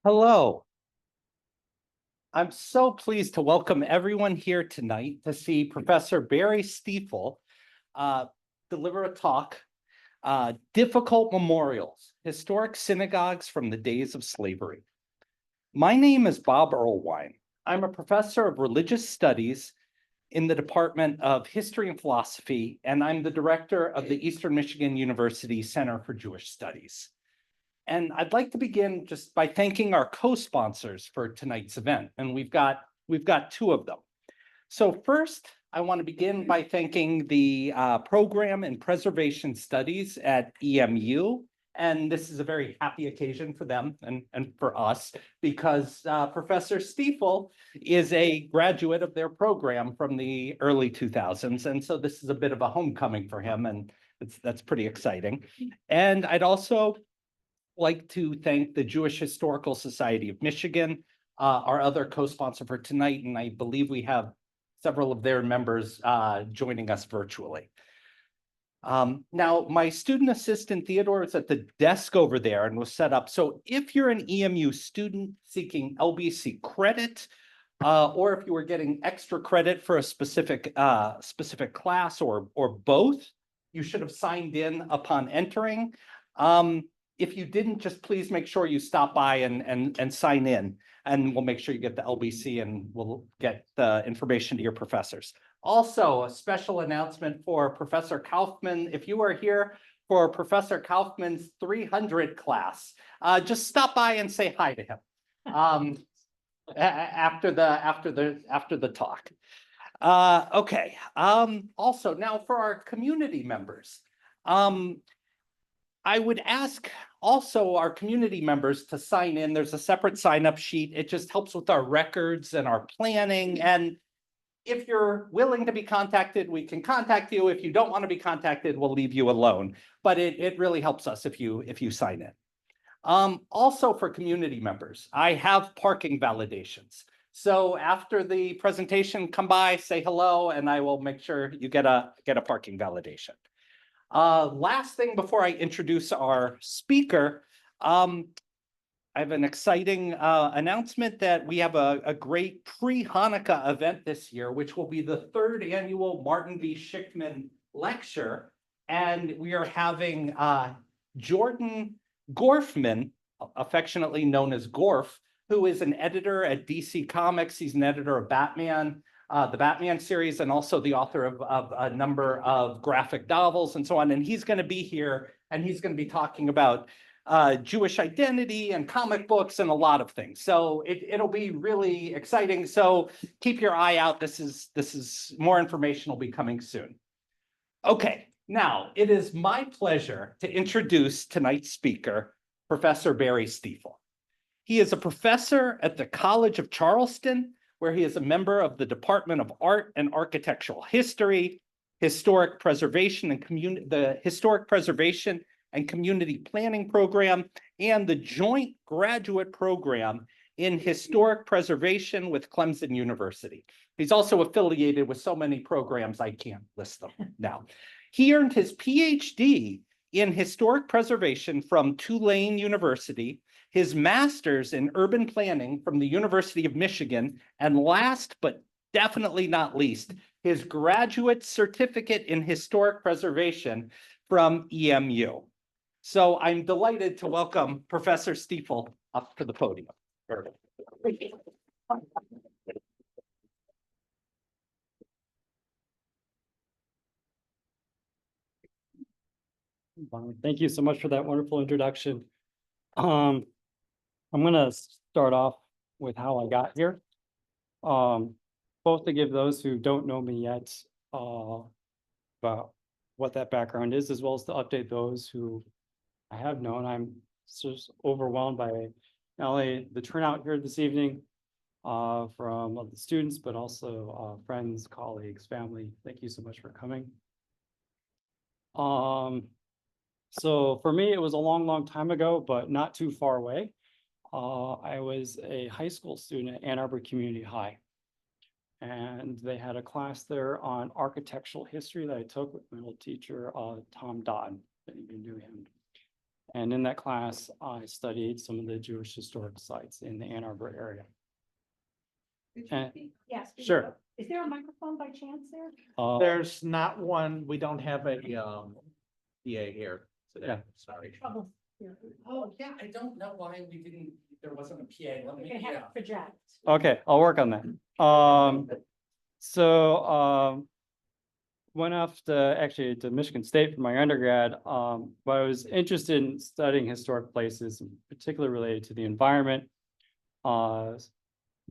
Hello. I'm so pleased to welcome everyone here tonight to see Professor Barry Stiefel deliver a talk, Difficult Memorials, Historic Synagogues from the Days of Slavery. My name is Bob Erlewine. I'm a professor of religious studies in the Department of History and Philosophy, and I'm the director of the Eastern Michigan University Center for Jewish Studies. And I'd like to begin just by thanking our co-sponsors for tonight's event, and we've got two of them. So first, I want to begin by thanking the Program in Preservation Studies at EMU, and this is a very happy occasion for them and for us because Professor Stiefel is a graduate of their program from the early 2000s, and so this is a bit of a homecoming for him, and that's pretty exciting. And I'd also like to thank the Jewish Historical Society of Michigan, our other co-sponsor for tonight, and I believe we have several of their members joining us virtually. Now, my student assistant Theodore is at the desk over there and was set up. So if you're an EMU student seeking LBC credit, or if you were getting extra credit for a specific class or both, you should have signed in upon entering. If you didn't, just please make sure you stop by and sign in, and we'll make sure you get the LBC and we'll get the information to your professors. Also, a special announcement for Professor Kaufman. If you are here for Professor Kaufman's 300 class, just stop by and say hi to him after the talk. Okay. Also, now for our community members. I would ask also our community members to sign in. There's a separate sign-up sheet. It just helps with our records and our planning. And if you're willing to be contacted, we can contact you. If you don't want to be contacted, we'll leave you alone. But it really helps us if you sign in. Also for community members, I have parking validations. So after the presentation, come by, say hello, and I will make sure you get a parking validation. Last thing before I introduce our speaker, I have an exciting announcement that we have a great pre-Hanukkah event this year, which will be the 3rd annual Martin V. Schickman Lecture. And we are having Jordan Gorfman, affectionately known as Gorf, who is an editor at DC Comics. He's an editor of Batman, the Batman series, and also the author of a number of graphic novels and so on. And he's going to be here, and he's going to be talking about Jewish identity and comic books and a lot of things. So it'll be really exciting. So keep your eye out. This is more information will be coming soon. Okay, now it is my pleasure to introduce tonight's speaker, Professor Barry Stiefel. He is a professor at the College of Charleston, where he is a member of the Department of Art and Architectural History, Historic Preservation and the Historic Preservation and Community Planning Program, and the Joint Graduate Program in Historic Preservation with Clemson University. He's also affiliated with so many programs, I can't list them now. He earned his PhD in Historic Preservation from Tulane University, his master's in urban planning from the University of Michigan, and last but definitely not least, his graduate certificate in historic preservation from EMU. So I'm delighted to welcome Professor Stiefel up to the podium. Thank you so much for that wonderful introduction. I'm going to start off with how I got here, both to give those who don't know me yet about what that background is, as well as to update those who I have known. I'm just overwhelmed by not only the turnout here this evening from the students, but also friends, colleagues, family. Thank you so much for coming. So for me, it was a long, long time ago, but not too far away. I was a high school student at Ann Arbor Community High, and they had a class there on architectural history that I took with my old teacher, Tom Dodd, if you knew him. And in that class, I studied some of the Jewish historic sites in the Ann Arbor area. Yes. Sure. Is there a microphone by chance there? There's not one, we don't have a, PA here today, Yeah. sorry. Trouble here. Oh, yeah, I don't know why we didn't, there wasn't a PA. Let We me, can have it project. Okay, I'll work on that. Went off to actually to Michigan State for my undergrad. But I was interested in studying historic places, particularly related to the environment.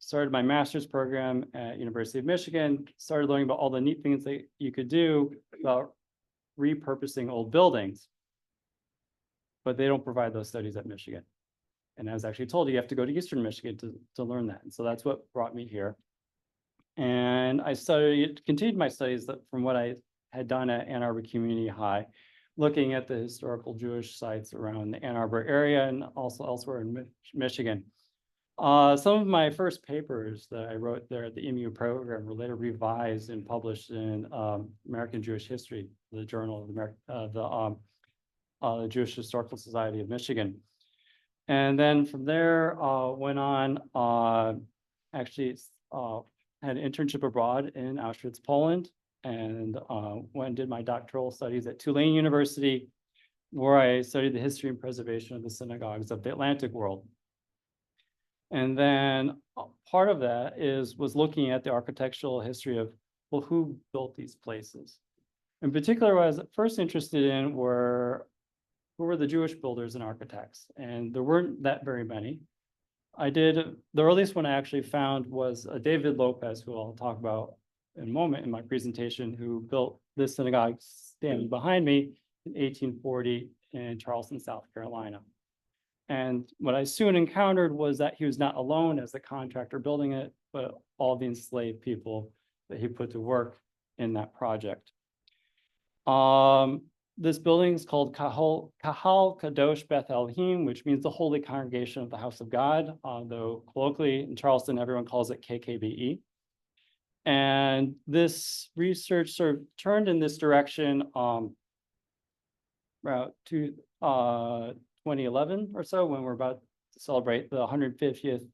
Started my master's program at University of Michigan, started learning about all the neat things that you could do about repurposing old buildings. But they don't provide those studies at Michigan. And I was actually told you have to go to Eastern Michigan to learn that. And so that's what brought me here. And I continued my studies from what I had done at Ann Arbor Community High, looking at the historical Jewish sites around the Ann Arbor area and also elsewhere in Michigan. Some of my first papers that I wrote there at the MU program were later revised and published in American Jewish History, the Journal of the Jewish Historical Society of Michigan. And then from there, went on, actually had an internship abroad in Auschwitz, Poland, and went and did my doctoral studies at Tulane University, where I studied the history and preservation of the synagogues of the Atlantic world. And then part of that was looking at the architectural history of, well, who built these places? In particular, what I was first interested in who were the Jewish builders and architects, and there weren't that very many. The earliest one I actually found was David Lopez, who I'll talk about in a moment in my presentation, who built this synagogue standing behind me in 1840 in Charleston, South Carolina. And what I soon encountered was that he was not alone as the contractor building it, but all the enslaved people that he put to work in that project. This building is called Kahal Kadosh Beth Elohim, which means the Holy Congregation of the House of God, though colloquially in Charleston, everyone calls it KKBE. And this research sort of turned in this direction about 2011 or so, when we're about to celebrate the 150th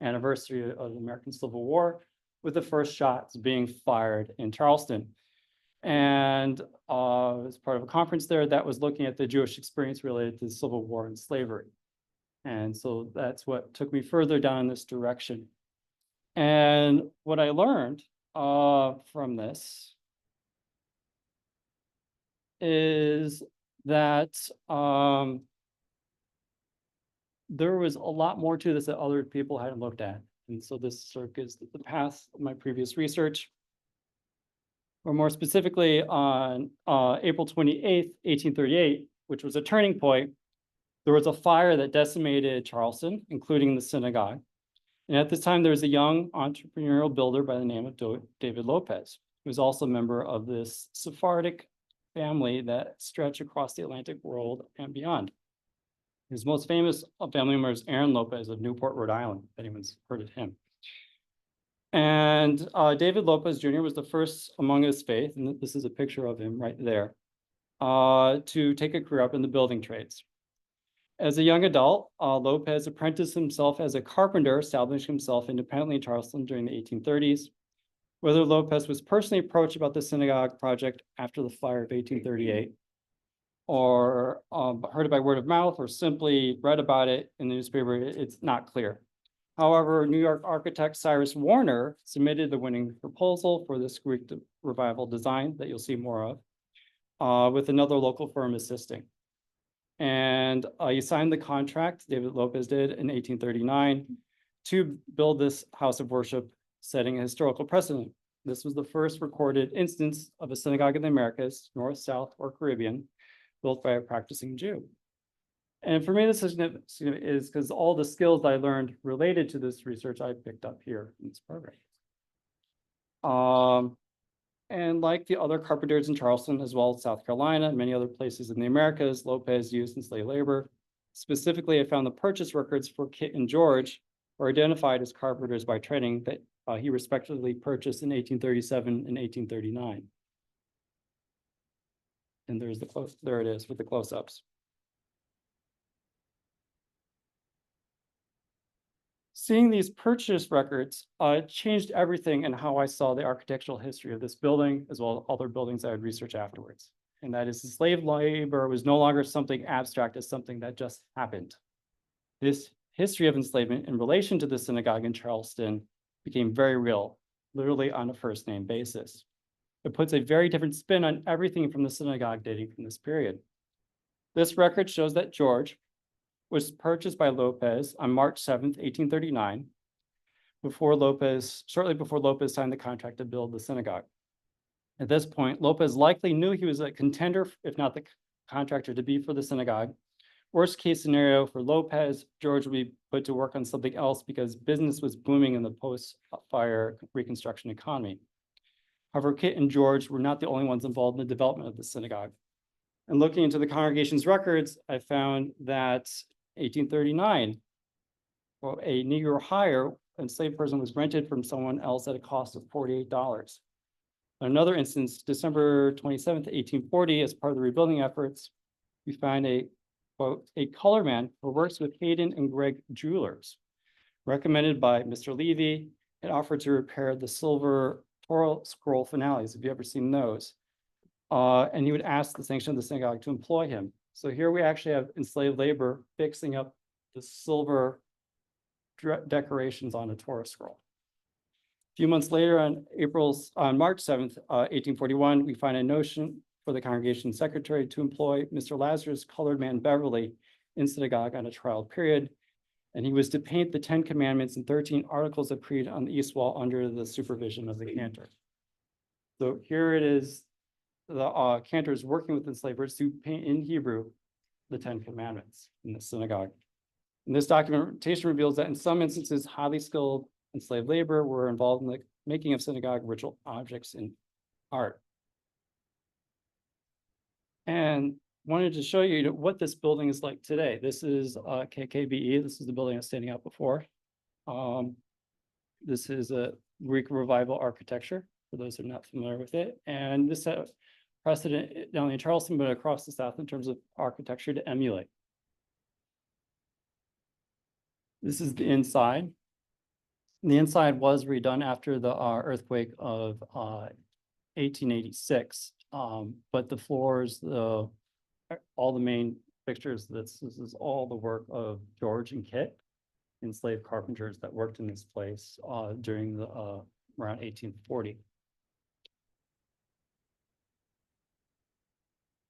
anniversary of the American Civil War, with the first shots being fired in Charleston. And as part of a conference there that was looking at the Jewish experience related to the Civil War and slavery. And so that's what took me further down this direction. And what I learned from this is that there was a lot more to this that other people hadn't looked at. And so this sort of gives the path of my previous research. Or more specifically, on April 28th, 1838, which was a turning point, there was a fire that decimated Charleston, including the synagogue. And at this time, there was a young entrepreneurial builder by the name of David Lopez, who was also a member of this Sephardic family that stretched across the Atlantic world and beyond. His most famous family member is Aaron Lopez of Newport, Rhode Island, if anyone's heard of him. And David Lopez Jr. was the first among his faith, and this is a picture of him right there, to take a career up in the building trades. As a young adult, Lopez apprenticed himself as a carpenter, establishing himself independently in Charleston during the 1830s. Whether Lopez was personally approached about the synagogue project after the fire of 1838, or heard it by word of mouth, or simply read about it in the newspaper, it's not clear. However, New York architect Cyrus Warner submitted the winning proposal for this Greek revival design that you'll see more of, with another local firm assisting. And he signed the contract, David Lopez did, in 1839 to build this house of worship, setting a historical precedent. This was the first recorded instance of a synagogue in the Americas, North, South, or Caribbean, built by a practicing Jew. And for me, this is because all the skills I learned related to this research I picked up here in this program. And like the other carpenters in Charleston, as well as South Carolina and many other places in the Americas, Lopez used enslaved labor. Specifically, I found the purchase records for Kit and George were identified as carpenters by training that he respectively purchased in 1837 and 1839. And there it is with the close-ups. seeing these purchase records changed everything in how I saw the architectural history of this building, as well as other buildings I would research afterwards. And that is, the slave labor was no longer something abstract as something that just happened. This history of enslavement in relation to the synagogue in Charleston became very real, literally on a first name basis. It puts a very different spin on everything from the synagogue dating from this period. This record shows that George was purchased by Lopez on March 7th, 1839, shortly before Lopez signed the contract to build the synagogue. At this point, Lopez likely knew he was a contender, if not the contractor to be for the synagogue. Worst case scenario for Lopez, George would be put to work on something else because business was booming in the post-fire Reconstruction economy. However, Kit and George were not the only ones involved in the development of the synagogue. And looking into the congregation's records, I found that 1839, well, a Negro hire, enslaved person was rented from someone else at a cost of $48. Another instance, December 27th, 1840, as part of the rebuilding efforts, we find a, quote, a color man who works with Hayden and Greg Jewelers, recommended by Mr. Levy, and offered to repair the silver Torah scroll finales. Have you ever seen those? And he would ask the sanction of the synagogue to employ him. So here we actually have enslaved labor fixing up the silver decorations on a Torah scroll. A few months later, on March 7th, 1841, we find a notion for the congregation secretary to employ Mr. Lazarus colored man Beverly in synagogue on a trial period. And he was to paint the 10 Commandments and 13 Articles of Creed on the east wall under the supervision of the cantor. So here it is, the cantor is working with enslavers to paint in Hebrew the 10 Commandments in the synagogue. And this documentation reveals that in some instances, highly skilled enslaved labor were involved in the making of synagogue ritual objects in art. And wanted to show you what this building is like today. This is KKBE. This is the building I was standing out before. This is a Greek revival architecture, for those who are not familiar with it. And this had precedent not only in Charleston, but across the South in terms of architecture to emulate. This is the inside. The inside was redone after the earthquake of 1886. But the floors, all the main fixtures, this is all the work of George and Kit, enslaved carpenters that worked in this place during the around 1840.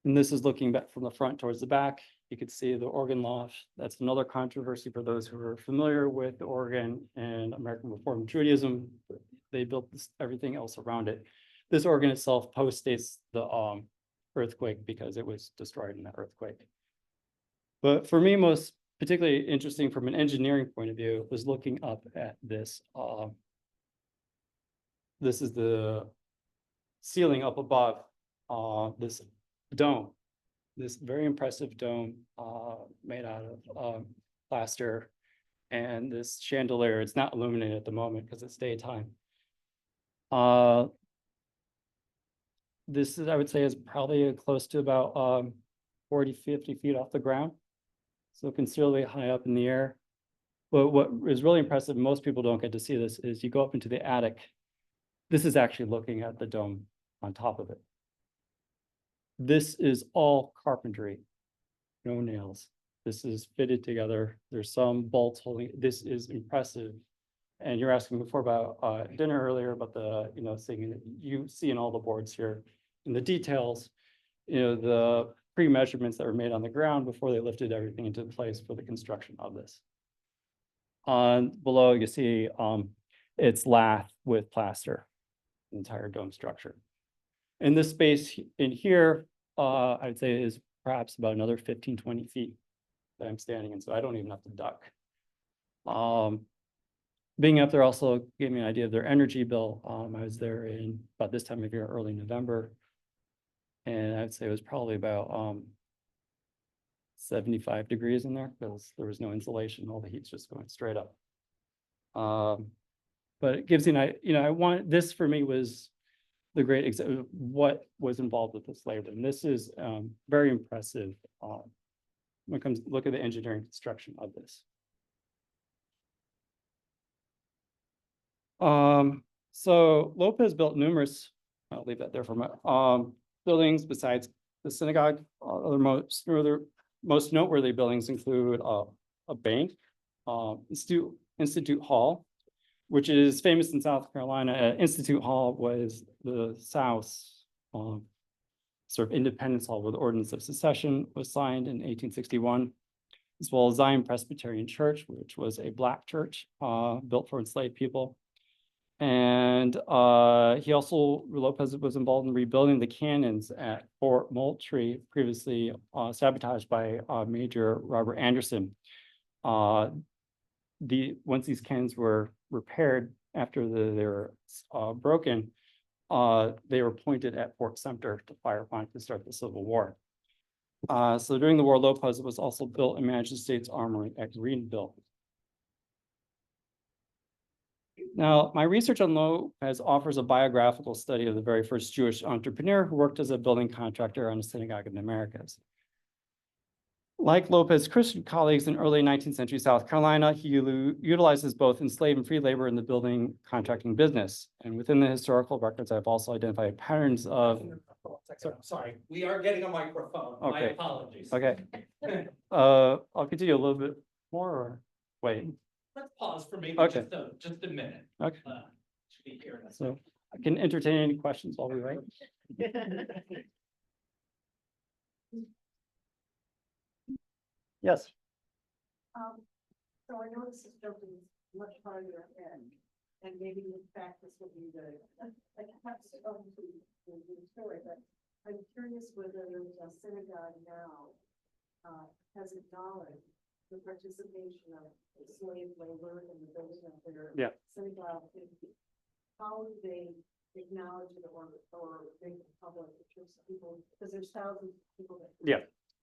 And this is looking back from the front towards the back. You could see the organ loft. That's another controversy for those who are familiar with the organ and American Reformed Judaism. They built everything else around it. This organ itself postdates the earthquake because it was destroyed in that earthquake. But for me, most particularly interesting from an engineering point of view was looking up at this. This is the ceiling up above this dome, this very impressive dome made out of plaster, and this chandelier. It's not illuminated at the moment because it's daytime. This is, I would say, is probably close to about 40, 50 feet off the ground. So considerably high up in the air. But what is really impressive, most people don't get to see this, is you go up into the attic. This is actually looking at the dome on top of it. This is all carpentry, no nails. This is fitted together. There's some bolts holding. This is impressive. And you're asking before about dinner earlier about the, thing you see in all the boards here, in the details, the pre-measurements that were made on the ground before they lifted everything into place for the construction of this. Below you see it's lath with plaster, the entire dome structure. And this space in here, I'd say is perhaps about another 15, 20 feet that I'm standing in, so I don't even have to duck. Being up there also gave me an idea of their energy bill. I was there in about this time of year, early November, and I'd say it was probably about 75 degrees in there because there was no insulation. All the heat's just going straight up. But it gives you an, this for me was the great example of what was involved with this labor. And this is very impressive when it comes to look at the engineering construction of this. So Lopez built numerous, I'll leave that there for a minute, buildings besides the synagogue. Other most noteworthy buildings include a bank, Institute Hall, which is famous in South Carolina. Institute Hall was the South's sort of independence hall where the Ordinance of Secession was signed in 1861, as well as Zion Presbyterian Church, which was a Black church built for enslaved people. And Lopez was involved in rebuilding the cannons at Fort Moultrie, previously sabotaged by Major Robert Anderson. Once these cannons were repaired after they were broken, they were pointed at Fort Sumter to fire upon to start the Civil War. So during the war, Lopez was also built and managed the state's armory at Greenville. Now, my research on Lopez offers a biographical study of the very first Jewish entrepreneur who worked as a building contractor on a synagogue in the Americas. Like Lopez's Christian colleagues in early 19th century South Carolina, he utilizes both enslaved and free labor in the building contracting business. And within the historical records, I've also identified patterns of. Sorry, we are getting a microphone. My Okay. apologies. Okay. I'll continue a little bit more or wait. Let's pause for maybe Okay. just a minute. Okay. Should be here in a So I can entertain any questions while we wait. Yes. So I know this is jumping much farther ahead, and maybe in fact this will be the, like, perhaps to the story, but I'm curious whether a synagogue now has acknowledged the participation of slave labor in the building of their synagogue. How do they acknowledge it or make it public in terms of people, because there's thousands of people that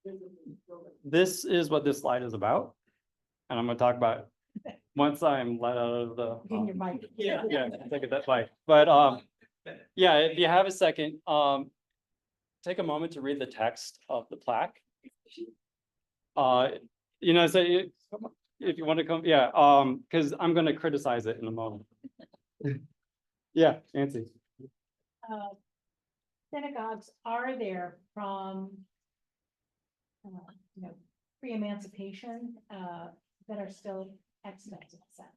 visit these buildings. This is what this slide is about. And I'm going to talk about it once I'm let out of the. In your mic. Yeah, take it that way. But yeah, if you have a second, take a moment to read the text of the plaque. You know, so if you want to come, yeah, because I'm going to criticize it in a moment. Yeah, Nancy. Synagogues are there from, pre-emancipation, that are still extant in a sense.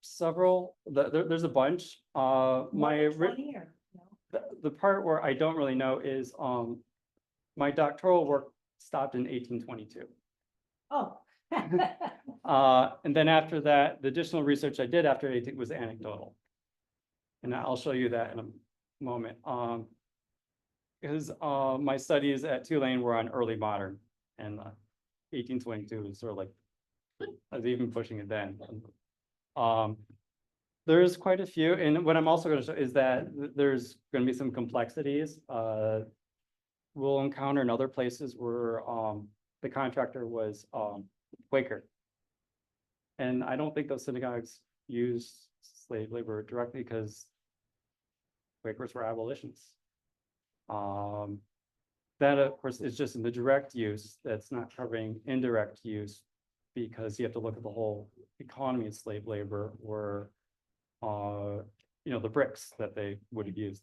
Several, there's a bunch. More than 20 or, The part where I don't really know is my doctoral work stopped in 1822. Oh. And then after that, the additional research I did after 18 was anecdotal. And I'll show you that in a moment. Because my studies at Tulane were on early modern, and 1822 was sort of like, I was even pushing it then. There's quite a few, and what I'm also going to show is that there's going to be some complexities we'll encounter in other places where the contractor was Quaker. And I don't think those synagogues use slave labor directly because Quakers were abolitionists. That, of course, is just in the direct use. That's not covering indirect use because you have to look at the whole economy of slave labor or, the bricks that they would have used,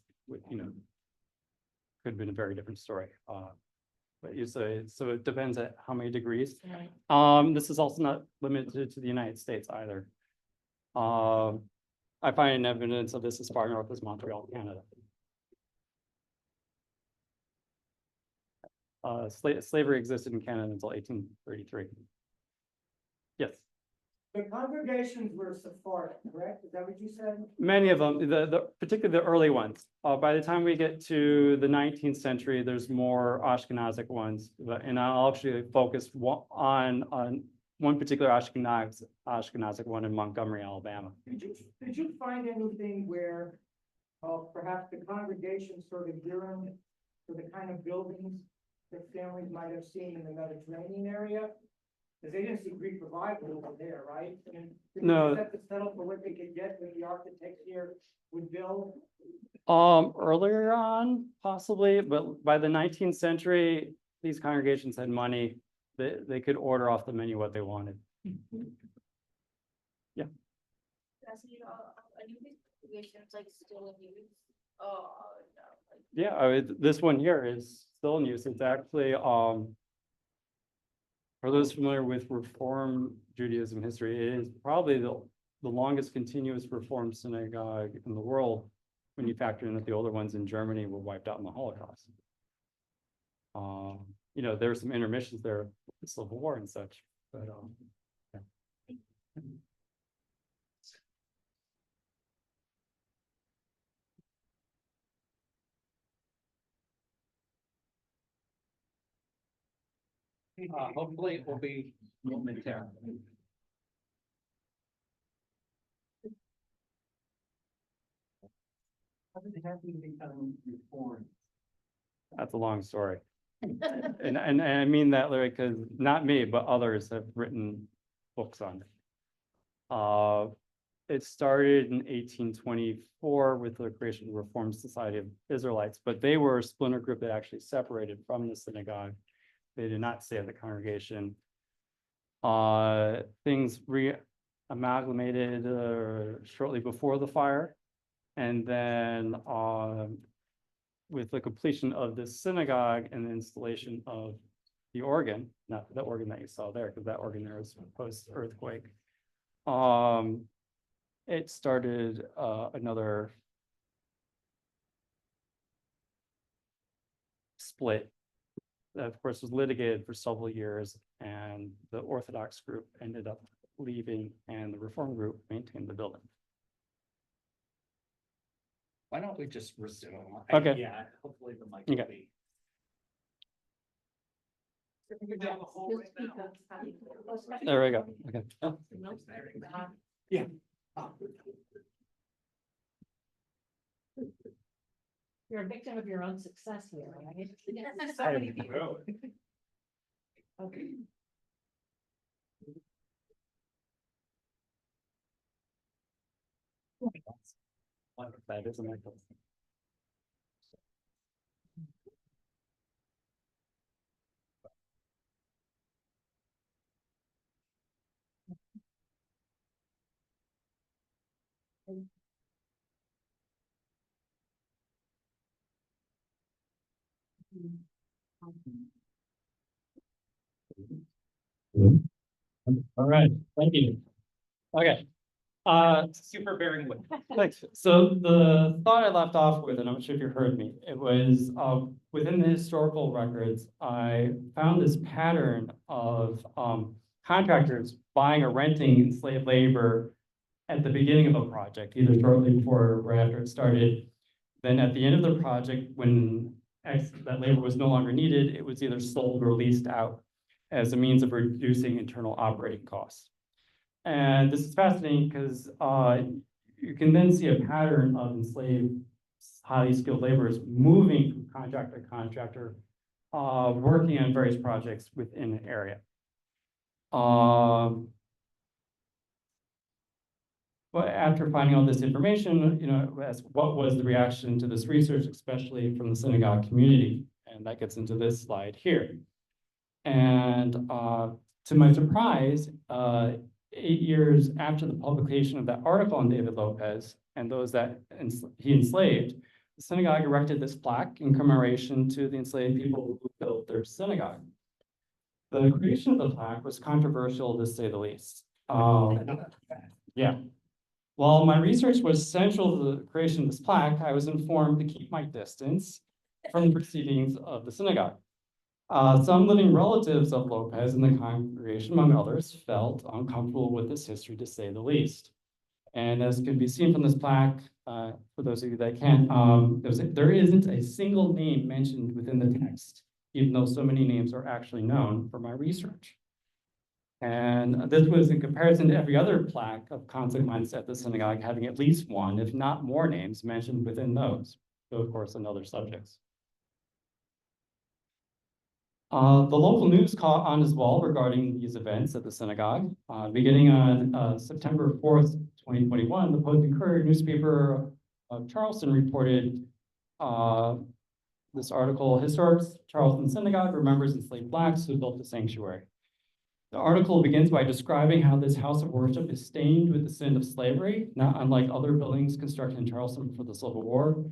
could have been a very different story. But you say, so it depends on how many degrees. right. This is also not limited to the United States either. I find evidence of this as far north as Montreal, Canada. Slavery existed in Canada until 1833. Yes. The congregations were Sephardic, correct? Is that what you said? Many of them, particularly the early ones. By the time we get to the 19th century, there's more Ashkenazic ones, and I'll actually focus on one particular Ashkenazic one in Montgomery, Alabama. Did you find anything where perhaps the congregation sort of yearned for the kind of buildings that families might have seen in the Mediterranean area? Because they didn't see Greek revival over there, right? I mean, No. Set the settle for what they could get when the architects here would build. Earlier on, possibly, but by the 19th century, these congregations had money. They could order off the menu what they wanted. asking you, are you investigations like still in use? Oh, no. Like, Yeah, this one here is still in use. It's actually, for those familiar with Reform Judaism history, it is probably the longest continuous Reform synagogue in the world when you factor in that the older ones in Germany were wiped out in the Holocaust. You know, there were some intermissions there, the Civil War and such, but yeah. Hopefully it will be momentarily. How did it happen to become reformed? That's a long story. And I mean that literally because not me, but others have written books on it. It started in 1824 with the creation of the Reformed Society of Israelites, but they were a splinter group that actually separated from the synagogue. They did not stay at the congregation. Things re-amalgamated shortly before the fire. And then with the completion of this synagogue and the installation of the organ, not the organ that you saw there, because that organ there was post-earthquake. It started another split that, of course, was litigated for several years, and the Orthodox group ended up leaving, and the Reform group maintained the building. Why don't we just resume? Okay. Yeah, hopefully the mic Okay. will be. There we go. Okay. Yeah. You're a victim of your own success here, right? So many people. Okay. That is a microphone. All right, thank you. Okay. Super bearing with. Thanks. So the thought I left off with, and I'm not sure if you heard me, it was within the historical records, I found this pattern of contractors buying or renting enslaved labor at the beginning of a project, either shortly before or right after it started. Then at the end of the project, when that labor was no longer needed, it was either sold or leased out as a means of reducing internal operating costs. And this is fascinating because you can then see a pattern of enslaved, highly skilled laborers moving from contractor to contractor, working on various projects within an area. But after finding all this information, you know, as what was the reaction to this research, especially from the synagogue community? And that gets into this slide here. And to my surprise, 8 years after the publication of that article on David Lopez and those that he enslaved, the synagogue erected this plaque in commemoration to the enslaved people who built their synagogue. The creation of the plaque was controversial, to say the least. Yeah. While my research was central to the creation of this plaque, I was informed to keep my distance from the proceedings of the synagogue. Some living relatives of Lopez in the congregation, among others, felt uncomfortable with this history, to say the least. And as can be seen from this plaque, for those of you that can't, there isn't a single name mentioned within the text, even though so many names are actually known from my research. And this was in comparison to every other plaque of consequence at the synagogue, having at least one, if not more names mentioned within those, though of course in other subjects. The local news caught on as well regarding these events at the synagogue. Beginning on September 4th, 2021, the Post and Courier newspaper of Charleston reported this article: Historic Charleston Synagogue remembers enslaved Blacks who built the sanctuary. The article begins by describing how this house of worship is stained with the sin of slavery, not unlike other buildings constructed in Charleston before the Civil War.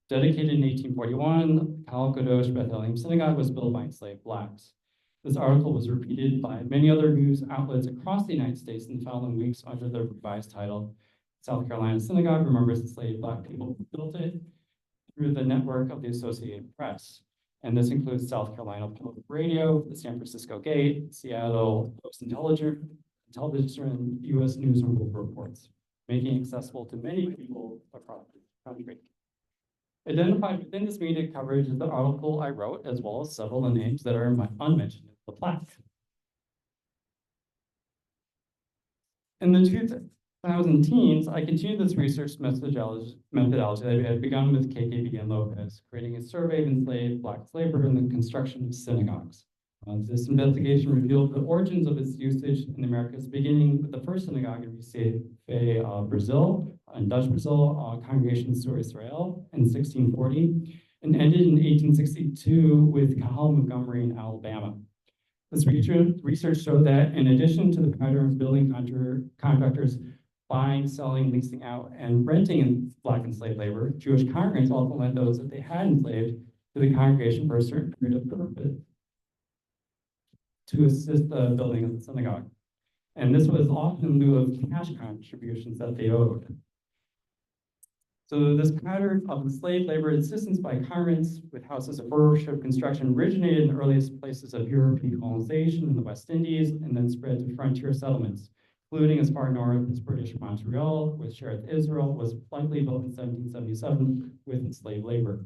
Dedicated in 1841, Kal Kadosh Beth Elohim Synagogue was built by enslaved Blacks. This article was repeated by many other news outlets across the United States in the following weeks under the revised title, South Carolina Synagogue remembers enslaved Black people who built it, through the network of the Associated Press. And this includes South Carolina Public Radio, the San Francisco Gate, Seattle Post Intelligencer, and U.S. News and World Reports, making it accessible to many people across the country. Identified within this media coverage is the article I wrote, as well as several of the names that are unmentioned in the plaque. In the 2010s, I continued this research methodology that I had begun with KKB and Lopez, creating a survey of enslaved Black labor in the construction of synagogues. This investigation revealed the origins of its usage in the Americas, beginning with the first synagogue in Recife, Brazil, in Dutch Brazil, congregation Zur Israel in 1640, and ended in 1862 with Kahal Montgomery in Alabama. This research showed that in addition to the pattern of building contractors buying, selling, leasing out, and renting Black enslaved labor, Jewish congregants also lent those that they had enslaved to the congregation for a certain period of purpose to assist the building of the synagogue. And this was often in lieu of cash contributions that they owed. So this pattern of enslaved labor assistance by congregants with houses of worship construction originated in the earliest places of European colonization in the West Indies and then spread to frontier settlements, including as far north as British Montreal, which Zur Israel was likely built in 1777 with enslaved labor.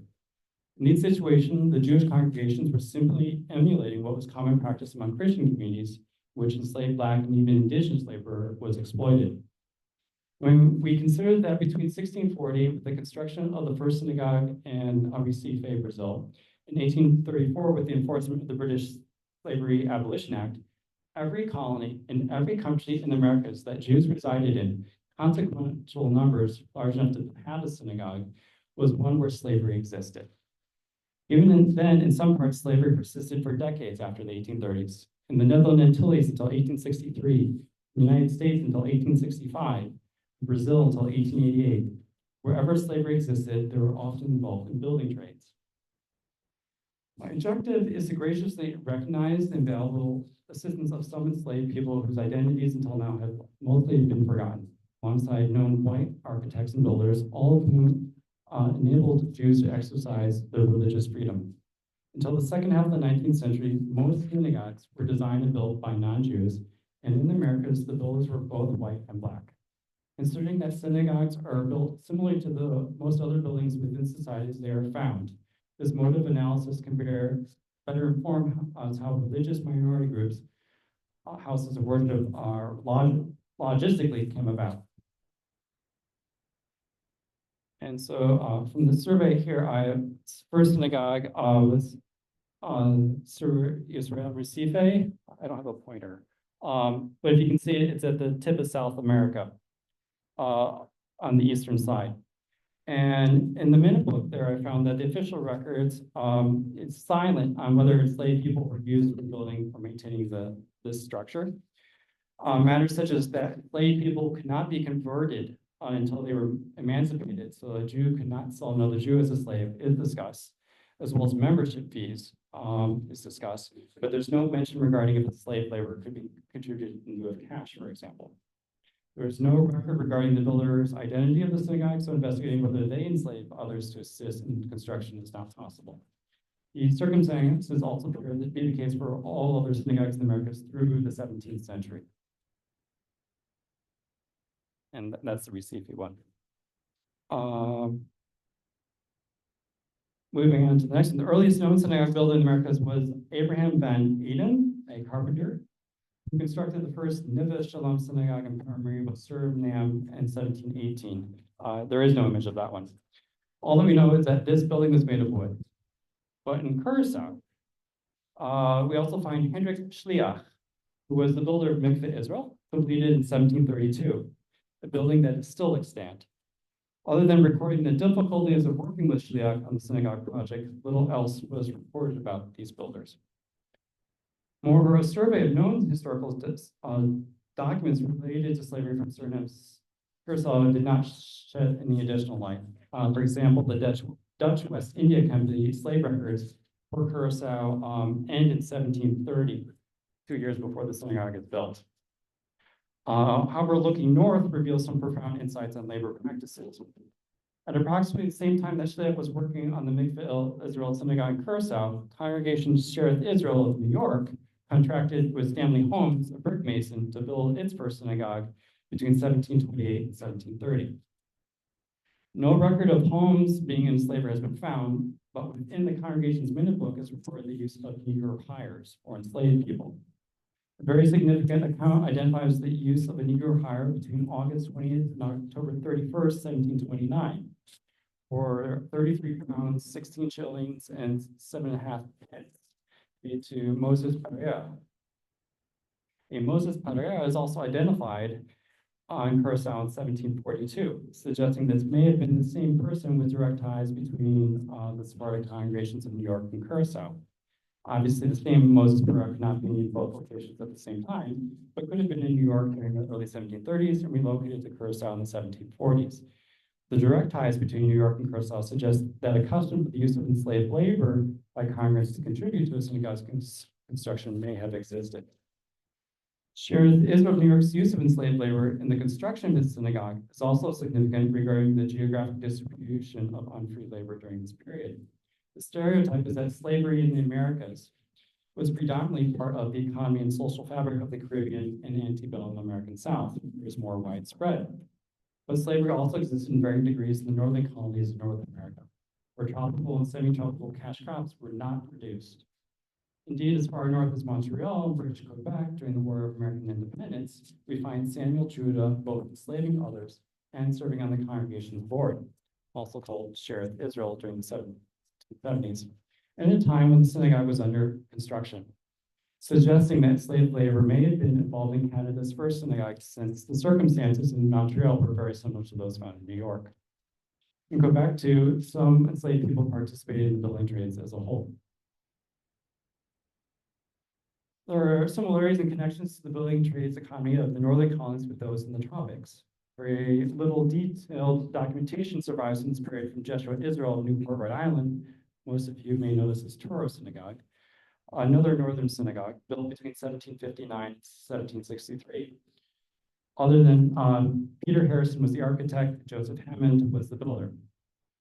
In these situations, the Jewish congregations were simply emulating what was common practice among Christian communities, which enslaved Black and even indigenous labor was exploited. When we consider that between 1640, with the construction of the first synagogue in Recife, Brazil, in 1834, with the enforcement of the British Slavery Abolition Act, every colony in every country in the Americas that Jews resided in, consequential numbers large enough to have a synagogue, was one where slavery existed. Even then, in some parts, slavery persisted for decades after the 1830s. In the Netherlands Antilles until 1863, the United States until 1865, Brazil until 1888. Wherever slavery existed, they were often involved in building trades. My objective is to graciously recognize the invaluable assistance of some enslaved people whose identities until now have mostly been forgotten, alongside known white architects and builders, all of whom enabled Jews to exercise their religious freedom. Until the second half of the 19th century, most synagogues were designed and built by non-Jews, and in the Americas, the builders were both white and Black. Considering that synagogues are built similarly to the most other buildings within societies they are found, this mode of analysis can better inform us how religious minority groups, houses of worship, are logistically came about. And so from the survey here, first synagogue was Zur Israel Recife. I don't have a pointer, but if you can see it, it's at the tip of South America on the eastern side. And in the minute book there, I found that the official records, it's silent on whether enslaved people were used for building or maintaining this structure. Matters such as that enslaved people could not be converted until they were emancipated, so a Jew could not sell another Jew as a slave is discussed, as well as membership fees is discussed, but there's no mention regarding if the slave labor could be contributed in lieu of cash, for example. There is no record regarding the builder's identity of the synagogue, so investigating whether they enslaved others to assist in construction is not possible. The circumstances also appear to be the case for all other synagogues in the Americas through the 17th century. And that's the Recife one. Moving on to the next one. The earliest known synagogue built in the Americas was Abraham Van Eden, a carpenter, who constructed the first Neve Shalom synagogue in Primary with Suriname in 1718. There is no image of that one. All that we know is that this building was made of wood. But in Curacao, we also find Hendrik Schliach, who was the builder of Mikveh Israel, completed in 1732, a building that is still extant. Other than recording the difficulties of working with Schliach on the synagogue project, little else was reported about these builders. Moreover, a survey of known historical documents related to slavery from Suriname Curaçao did not shed any additional light. For example, the Dutch West India Company slave records for Curaçao end in 1730, 2 years before the synagogue is built. However, looking north reveals some profound insights on labor practices. At approximately the same time that Schleich was working on the Mikveh Israel Synagogue in Curaçao, Congregation Zur Israel of New York contracted with Stanley Holmes, a brick mason, to build its first synagogue between 1728 and 1730. No record of Holmes being in slavery has been found, but within the congregation's minute book is reported the use of Negro hires or enslaved people. A very significant account identifies the use of a Negro hire between August 20th and October 31st, 1729, for 33 pounds, 16 shillings, and 7.5 pence, paid to Moses Pereira. A Moses Pereira is also identified on Curaçao in 1742, suggesting this may have been the same person with direct ties between the Sephardic congregations of New York and Curaçao. Obviously, the same Moses Pereira could not be in both locations at the same time, but could have been in New York during the early 1730s and relocated to Curaçao in the 1740s. The direct ties between New York and Curaçao suggest that a custom for the use of enslaved labor by Congress to contribute to a synagogue's construction may have existed. Shares Israel of New York's use of enslaved labor in the construction of the synagogue is also significant regarding the geographic distribution of unfree labor during this period. The stereotype is that slavery in the Americas was predominantly part of the economy and social fabric of the Caribbean and antebellum American South. It was more widespread. But slavery also existed in varying degrees in the northern colonies of North America, where tropical and semi-tropical cash crops were not produced. Indeed, as far north as Montreal, British Quebec, during the War of American Independence, we find Samuel Judah both enslaving others and serving on the congregation's board, also called Shereth Israel during the 1770s, and a time when the synagogue was under construction, suggesting that slave labor may have been involved in Canada's first synagogue, since the circumstances in Montreal were very similar to those found in New York. In Quebec, too, some enslaved people participated in the building trades as a whole. There are similarities and connections to the building trades economy of the northern colonies with those in the tropics. Very little detailed documentation survives in this period from Jesuit Israel of Newport, Rhode Island. Most of you may know this as Toro Synagogue, another northern synagogue built between 1759 and 1763. Other than Peter Harrison was the architect, Joseph Hammond was the builder.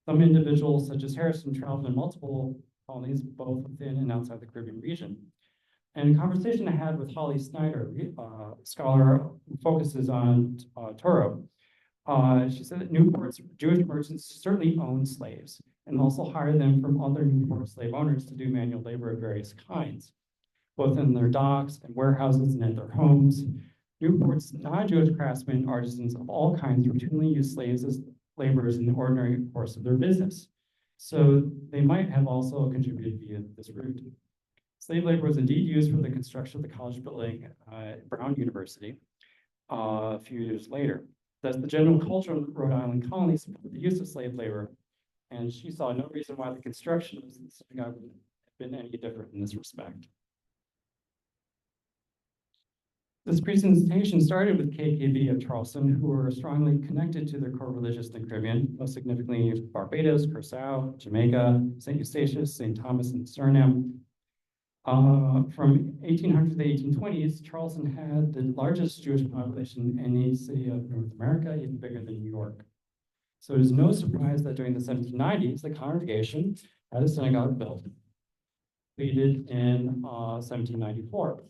Some individuals, such as Harrison, traveled in multiple colonies, both within and outside the Caribbean region. And a conversation I had with Holly Snyder, a scholar who focuses on Toro, she said that Newport's Jewish merchants certainly owned slaves and also hired them from other Newport slave owners to do manual labor of various kinds, both in their docks and warehouses and at their homes. Newport's non-Jewish craftsmen, artisans of all kinds, routinely used slaves as laborers in the ordinary course of their business. So they might have also contributed via this route. Slave labor was indeed used for the construction of the college building at Brown University a few years later. Thus, the general culture of the Rhode Island colony supported the use of slave labor, and she saw no reason why the construction of the synagogue would have been any different in this respect. This presentation started with KKB of Charleston, who were strongly connected to their core religious in the Caribbean, most significantly Barbados, Curaçao, Jamaica, St. Eustatius, St. Thomas, and Suriname. From 1800 to the 1820s, Charleston had the largest Jewish population in any city of North America, even bigger than New York. So it is no surprise that during the 1790s, the congregation had a synagogue built, completed in 1794.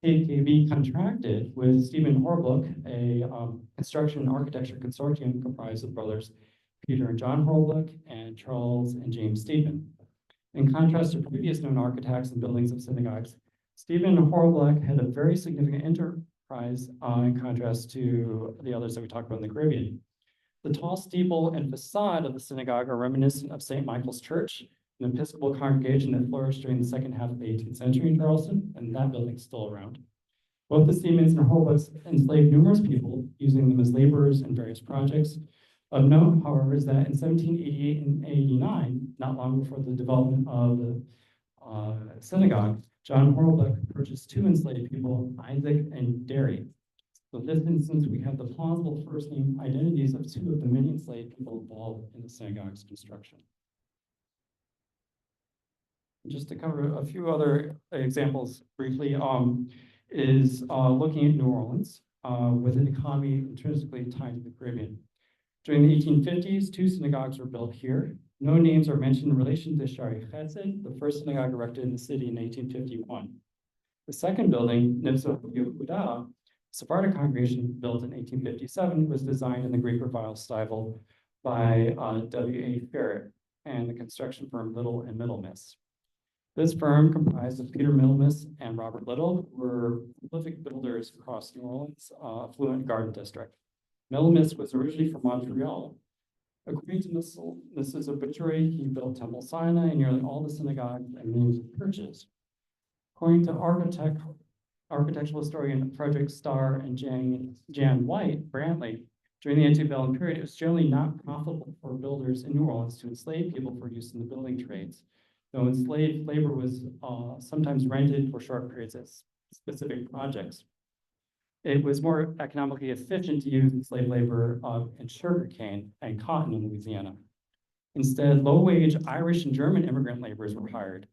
KKB contracted with Stephen Horlock, a construction and architecture consortium comprised of brothers Peter and John Horlock and Charles and James Stephen. In contrast to previous known architects and buildings of synagogues, Stephen Horlock had a very significant enterprise in contrast to the others that we talked about in the Caribbean. The tall steeple and facade of the synagogue are reminiscent of St. Michael's Church, an Episcopal congregation that flourished during the second half of the 18th century in Charleston, and that building's still around. Both the Stevens and Horlocks enslaved numerous people, using them as laborers in various projects. Of note, however, is that in 1788 and 89, not long before the development of the synagogue, John Horlbeck purchased two enslaved people, Isaac and Derry. So in this instance, we have the plausible first name identities of two of the many enslaved people involved in the synagogue's construction. Just to cover a few other examples briefly, is looking at New Orleans with an economy intrinsically tied to the Caribbean. During the 1850s, two synagogues were built here. No names are mentioned in relation to Shari Chesed, the first synagogue erected in the city in 1851. The second building, Nipso Yehuda, Sephardic congregation built in 1857, was designed in the Greek Revival style by W.A. Ferret and the construction firm Little and Middlemiss. This firm, comprised of Peter Middlemiss and Robert Little, were prolific builders across New Orleans' affluent garden district. Middlemiss was originally from Montreal. According to Mrs. Obituary, he built Temple Sinai and nearly all the synagogues and many churches. According to architectural historian Frederick Starr and Jan White Brantley, during the antebellum period, it was generally not profitable for builders in New Orleans to enslave people for use in the building trades, though enslaved labor was sometimes rented for short periods as specific projects. It was more economically efficient to use enslaved labor in sugarcane and cotton in Louisiana. Instead, low-wage Irish and German immigrant laborers were hired.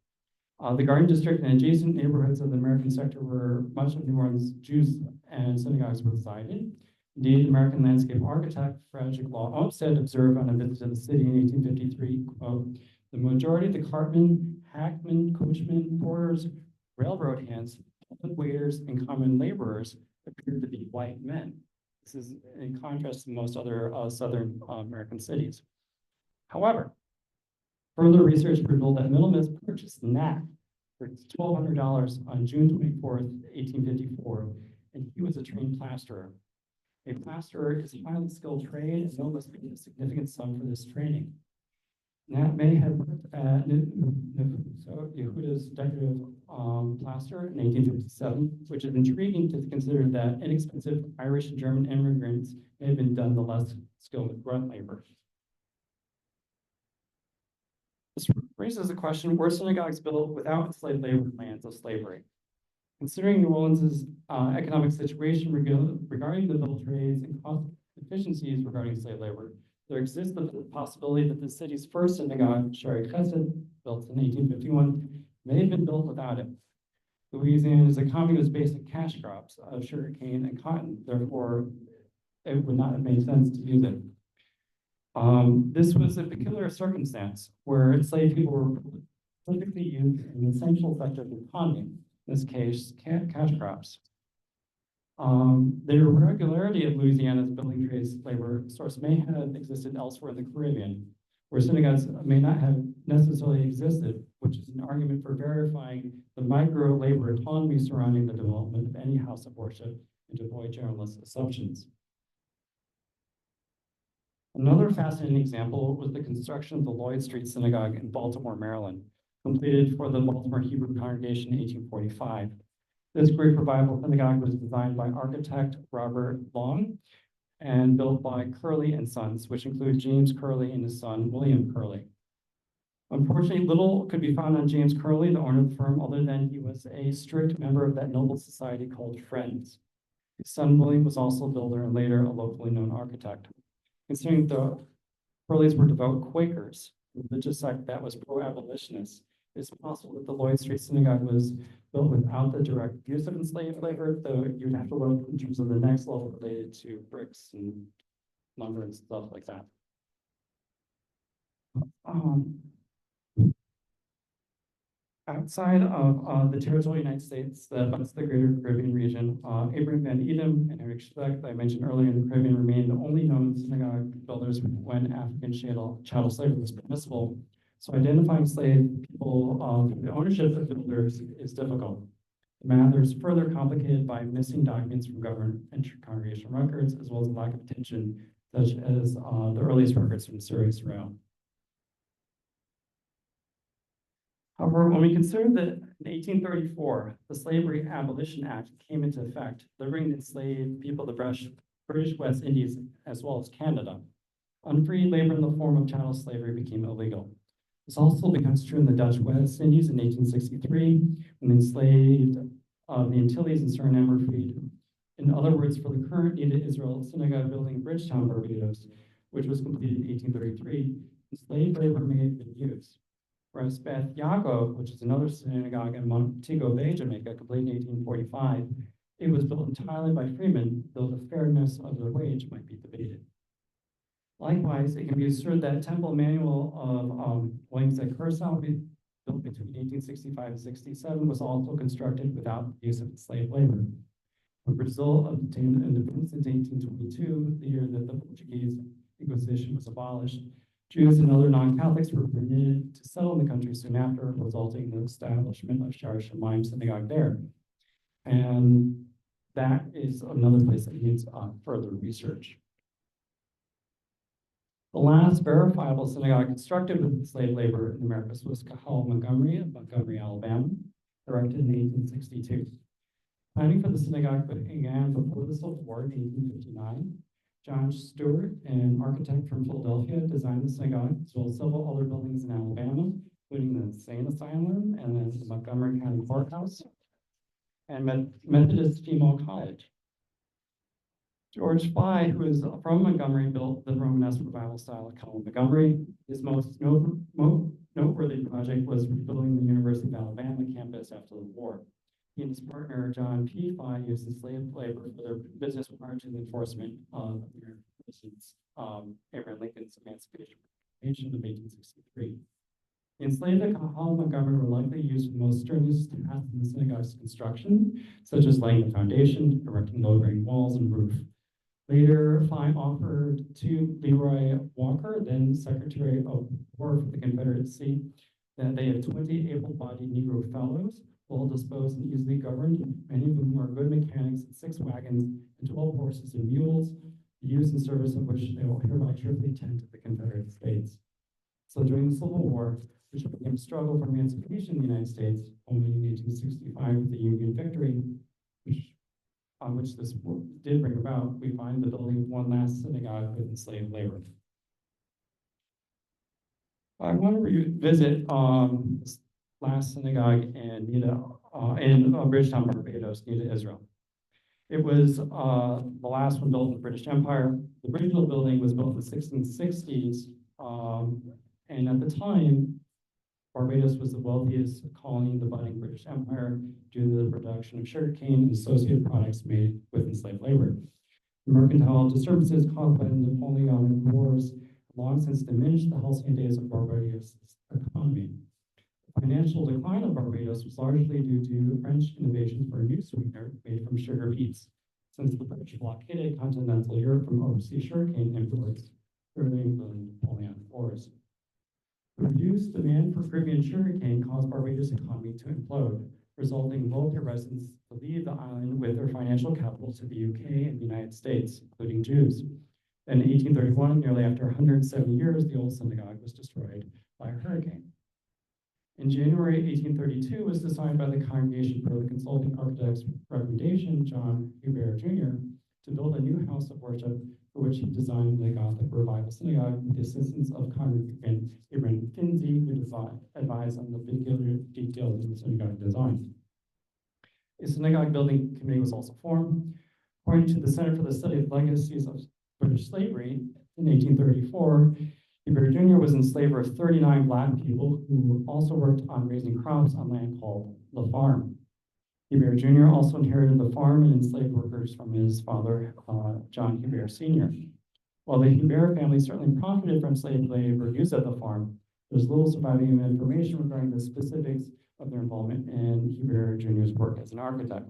The Garden District and adjacent neighborhoods of the American sector where much of New Orleans Jews and synagogues resided. Indeed, American landscape architect Frederick Law Olmsted observed on a visit to the city in 1853, quote, "The majority of the cartmen, hackmen, coachmen, porters, railroad hands, public waiters, and common laborers appeared to be white men." This is in contrast to most other Southern American cities. However, further research revealed that Middlemiss purchased Knack for $1,200 on June 24th, 1854, and he was a trained plasterer. A plasterer is a highly skilled trade, and Middlemiss paid a significant sum for this training. Nat may have worked at Yehuda's decorative plaster in 1857, which is intriguing to consider that inexpensive Irish and German immigrants may have been done the less skilled grunt labor. This raises the question, were synagogues built without enslaved labor plans of slavery? Considering New Orleans' economic situation regarding the built trades and cost efficiencies regarding slave labor, there exists the possibility that the city's first synagogue, Shari Chesed, built in 1851, may have been built without it. Louisiana's economy was based on cash crops of sugarcane and cotton, therefore it would not have made sense to use it. This was a peculiar circumstance where enslaved people were politically used in an essential sector of the economy, in this case, cash crops. The irregularity of Louisiana's building trades labor source may have existed elsewhere in the Caribbean, where synagogues may not have necessarily existed, which is an argument for verifying the micro labor autonomy surrounding the development of any house of worship and to avoid generalist assumptions. Another fascinating example was the construction of the Lloyd Street Synagogue in Baltimore, Maryland, completed for the Baltimore Hebrew Congregation in 1845. This Greek Revival synagogue was designed by architect Robert Long and built by Curley and Sons, which include James Curley and his son, William Curley. Unfortunately, little could be found on James Curley, the owner of the firm, other than he was a strict member of that noble society called Friends. His son, William, was also a builder and later a locally known architect. Considering the Curleys were devout Quakers, a religious sect that was pro-abolitionist, it's possible that the Lloyd Street Synagogue was built without the direct use of enslaved labor, though you'd have to look in terms of the next level related to bricks and lumber and stuff like that. Outside of the territorial United States that abuts the greater Caribbean region, Abraham Van Edom and Eric Schleck, that I mentioned earlier in the Caribbean, remain the only known synagogue builders when African chattel slavery was permissible. So identifying slave people, the ownership of builders is difficult. The matter is further complicated by missing documents from government and congregational records, as well as lack of attention, such as the earliest records from Zur Israel. However, when we consider that in 1834, the Slavery Abolition Act came into effect, liberating enslaved people of the British West Indies as well as Canada, unfree labor in the form of chattel slavery became illegal. This also becomes true in the Dutch West Indies in 1863, when the enslaved of the Antilles and Suriname were freed. In other words, for the current New Israel synagogue building in Bridgetown, Barbados, which was completed in 1833, enslaved labor may have been used. Whereas Beth Yaakov, which is another synagogue in Montego Bay, Jamaica, completed in 1845, it was built entirely by freemen, though the fairness of their wage might be debated. Likewise, it can be asserted that Temple Manual of Williams at Curacao, built between 1865 and 67, was also constructed without the use of slave labor. When Brazil obtained independence in 1822, the year that the Portuguese Inquisition was abolished, Jews and other non-Catholics were permitted to settle in the country soon after, resulting in the establishment of Shar Shemaim Synagogue there. And that is another place that needs further research. The last verifiable synagogue constructed with slave labor in the Americas was Kahal Montgomery of Montgomery, Alabama, erected in 1862. Planning for the synagogue began before the Civil War in 1859. John Stewart, an architect from Philadelphia, designed the synagogue, as well as several other buildings in Alabama, including the Insane Asylum and then the Montgomery County Courthouse and Methodist Female College. George Fly, who is from Montgomery, built the Romanesque Revival style at Colin Montgomery. His most noteworthy project was rebuilding the University of Alabama campus after the war. He and his partner, John P. Fly, used enslaved labor for their business prior to the enforcement of American President Abraham Lincoln's Emancipation Proclamation of 1863. The enslaved at Kahal Montgomery were likely used for the most strenuous tasks in the synagogue's construction, such as laying the foundation, erecting low-grade walls and roof. Later, Fly offered to Leroy Walker, then Secretary of War for the Confederacy, that they have 20 able-bodied Negro fellows, well-disposed and easily governed, many of whom are good mechanics, 6 wagons, and 12 horses and mules, the use and service of which they will hereby cheerfully tend to the Confederate States. So during the Civil War, which became a struggle for emancipation in the United States, only in 1865 with the Union victory, which this did bring about, we find the building of one last synagogue with enslaved labor. I want to revisit this last synagogue in Bridgetown, Barbados, New Israel. It was the last one built in the British Empire. The original building was built in the 1660s, and at the time, Barbados was the wealthiest colony in the budding British Empire due to the production of sugarcane and associated products made with enslaved labor. The mercantile disturbances caused by the Napoleonic Wars long since diminished the halcyon days of Barbados' economy. The financial decline of Barbados was largely due to French innovations for a new sweetener made from sugar beets, since the British blockaded continental Europe from overseas sugarcane imports during the Napoleonic Wars. The reduced demand for Caribbean sugarcane caused Barbados' economy to implode, resulting in wealthy residents to leave the island with their financial capital to the UK and the United States, including Jews. Then in 1831, nearly after 170 years, the old synagogue was destroyed by a hurricane. In January 1832, it was decided by the congregation per the consulting architect's recommendation, John Hubert Jr., to build a new house of worship, for which he designed the Gothic Revival Synagogue with the assistance of congregant Abraham Kinsey, who advised on the particular details of the synagogue design. A synagogue building committee was also formed. According to the Center for the Study of Legacies of British Slavery, in 1834, Hubert Jr. was enslaver of 39 Black people who also worked on raising crops on land called the farm. Hubert Jr. also inherited the farm and enslaved workers from his father, John Hubert Sr. While the Hubert family certainly profited from slave labor used at the farm, there's little surviving information regarding the specifics of their involvement in Hubert Jr.'s work as an architect.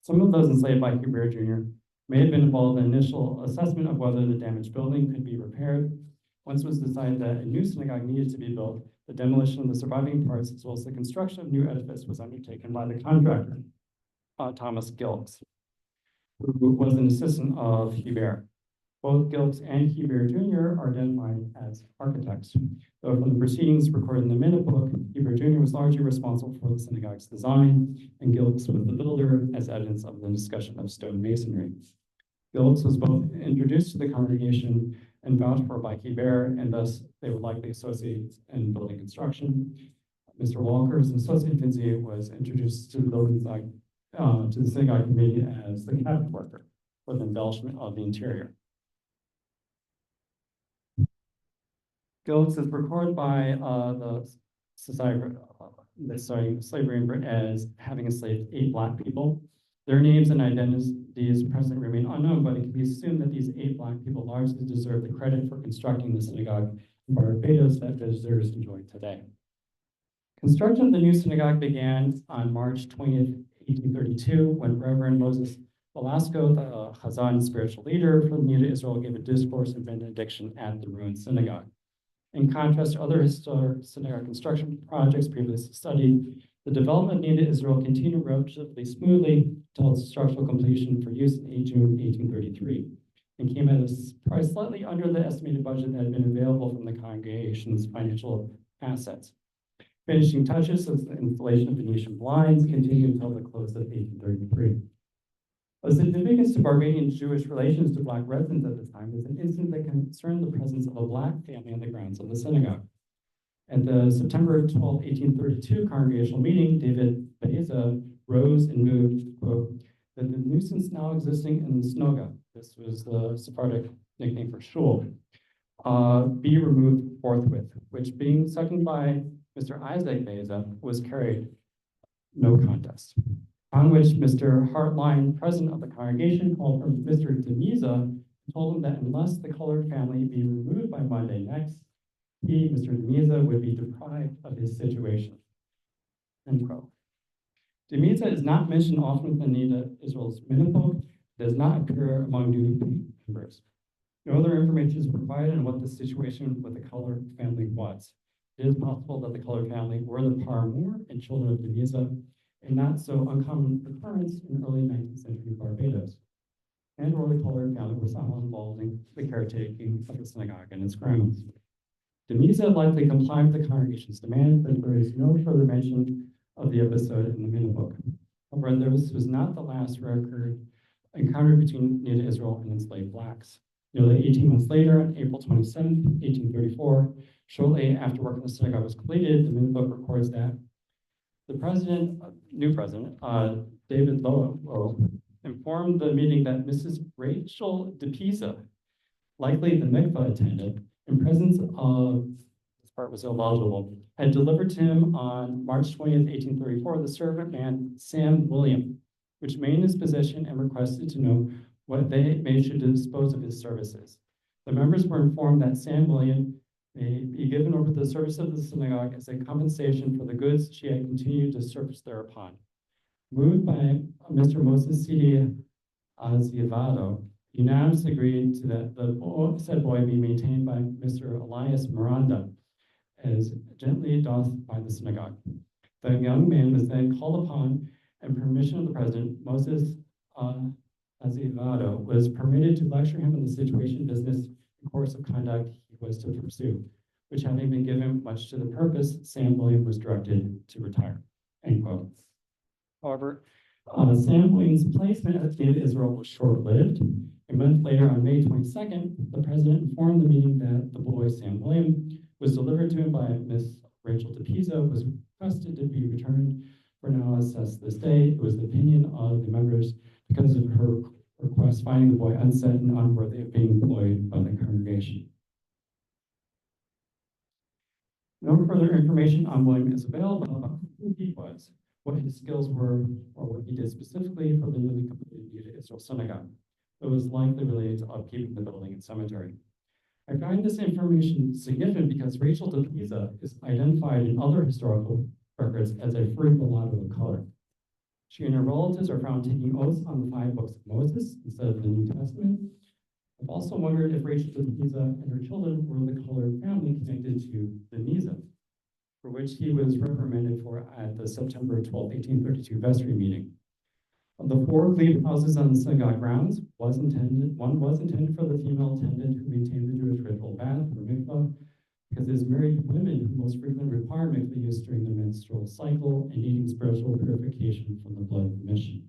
Some of those enslaved by Hubert Jr. may have been involved in initial assessment of whether the damaged building could be repaired. Once it was decided that a new synagogue needed to be built, the demolition of the surviving parts, as well as the construction of new edifice, was undertaken by the contractor, Thomas Gilks, who was an assistant of Hubert. Both Gilks and Hubert Jr. are identified as architects. Though from the proceedings recorded in the minute book, Hubert Jr. was largely responsible for the synagogue's design, and Gilks was the builder, as evidence of the discussion of stone masonry. Gilks was both introduced to the congregation and vouched for by Kiber, and thus they would likely associate in building construction. Mr. Walker's associate Finzi was introduced to the building site, to the synagogue committee as the cabinet worker for the embellishment of the interior. Gilks is recorded by the society starting slavery in Britain as having enslaved 8 Black people. Their names and identities present remain unknown, but it can be assumed that these 8 Black people largely deserve the credit for constructing the synagogue in Barbados that visitors enjoy today. Construction of the new synagogue began on March 20th, 1832, when Reverend Moses Velasco, the Chazan spiritual leader for the New Israel, gave a discourse and benediction at the ruined synagogue. In contrast to other historic synagogue construction projects previously studied, the development of New Israel continued relatively smoothly until its structural completion for use in June 1833, and came at a price slightly under the estimated budget that had been available from the congregation's financial assets. Finishing touches of the installation of Venetian blinds continued until the close of 1833. Of significance to Barbadian Jewish relations to Black residents at the time was an incident that concerned the presence of a Black family on the grounds of the synagogue. At the September 12, 1832 congregational meeting, David Beza rose and moved, quote, that the nuisance now existing in the synagogue, this was the Sephardic nickname for shul, be removed forthwith, which being seconded by Mr. Isaac Beza was carried, no contest. On which Mr. Hartline, president of the congregation, called for Mr. Demiza and told him that unless the colored family be removed by Monday next, he, Mr. Demiza, would be deprived of his situation. End quote. Demiza is not mentioned often in Nida Israel's minute, does not appear among new members. No other information is provided on what the situation with the colored family was. It is possible that the colored family were the Paramore and children of Demiza, a not so uncommon occurrence in early 19th century Barbados, and or the colored family was somehow involved in the caretaking of the synagogue and its grounds. Demiza likely complied with the congregation's demand, but there is no further mention of the episode in the minute book. However, this was not the last record encounter between Nida Israel and enslaved Blacks. Nearly 18 months later, on April 27, 1834, shortly after work in the synagogue was completed, the minute book records that the new president, David Lowe, informed the meeting that Mrs. Rachel DePisa, likely the mikvah attendant, in presence of, this part was illegible, had delivered to him on March 20th, 1834, the servant man Sam William, which remained in his possession and requested to know what they should dispose of his services. The members were informed that Sam William may be given over to the service of the synagogue as a compensation for the goods she had continued to surface thereupon. Moved by Mr. Moses C. Azevedo, unanimously agreed to that the said boy be maintained by Mr. Elias Miranda, as gently doth by the synagogue. The young man was then called upon, and permission of the president, Moses Azevedo, was permitted to lecture him on the situation, business, and course of conduct he was to pursue, which having been given much to the purpose, Sam William was directed to retire, end quote. However, Sam Williams' placement at Nida Israel was short-lived. A month later, on May 22nd, the president informed the meeting that the boy, Sam William, was delivered to him by Miss Rachel DePisa, was requested to be returned for analysis this day. It was the opinion of the members, because of her request, finding the boy unset and unworthy of being employed by the congregation. No further information on William is available about who he was, what his skills were, or what he did specifically for the newly completed Nida Israel Synagogue. It was likely related to upkeeping the building and cemetery. I find this information significant because Rachel DePisa is identified in other historical records as a free mulatto of color. She and her relatives are found taking oaths on the 5 books of Moses instead of the New Testament. I've also wondered if Rachel DePisa and her children were the colored family connected to the Niza, for which he was reprimanded for at the September 12, 1832 vestry meeting. Of the 4 glebe houses on the synagogue grounds, one was intended for the female attendant who maintained the Jewish ritual bath or mikvah, because it is married women who most frequently require mikvah use during their menstrual cycle and needing spiritual purification from the blood of the mission.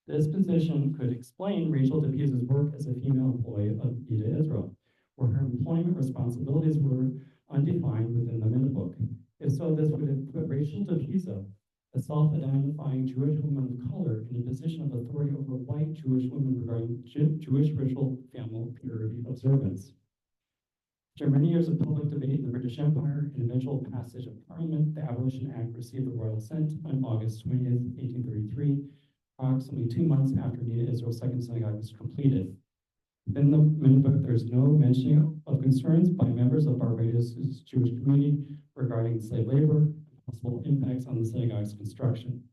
This position could explain Rachel DePisa's work as a female employee of Ida Israel, where her employment responsibilities were undefined within the minute book. If so, this would have put Rachel DePisa, a self-identifying Jewish woman of color, in a position of authority over white Jewish women regarding Jewish ritual family purity observance. After many years of public debate in the British Empire and eventual passage of Parliament, the Abolition Act received the royal assent on August 20th, 1833, approximately 2 months after Nita Israel's second synagogue was completed. Within the minute book, there's no mentioning of concerns by members of Barbados' Jewish community regarding slave labor and possible impacts on the synagogue's construction.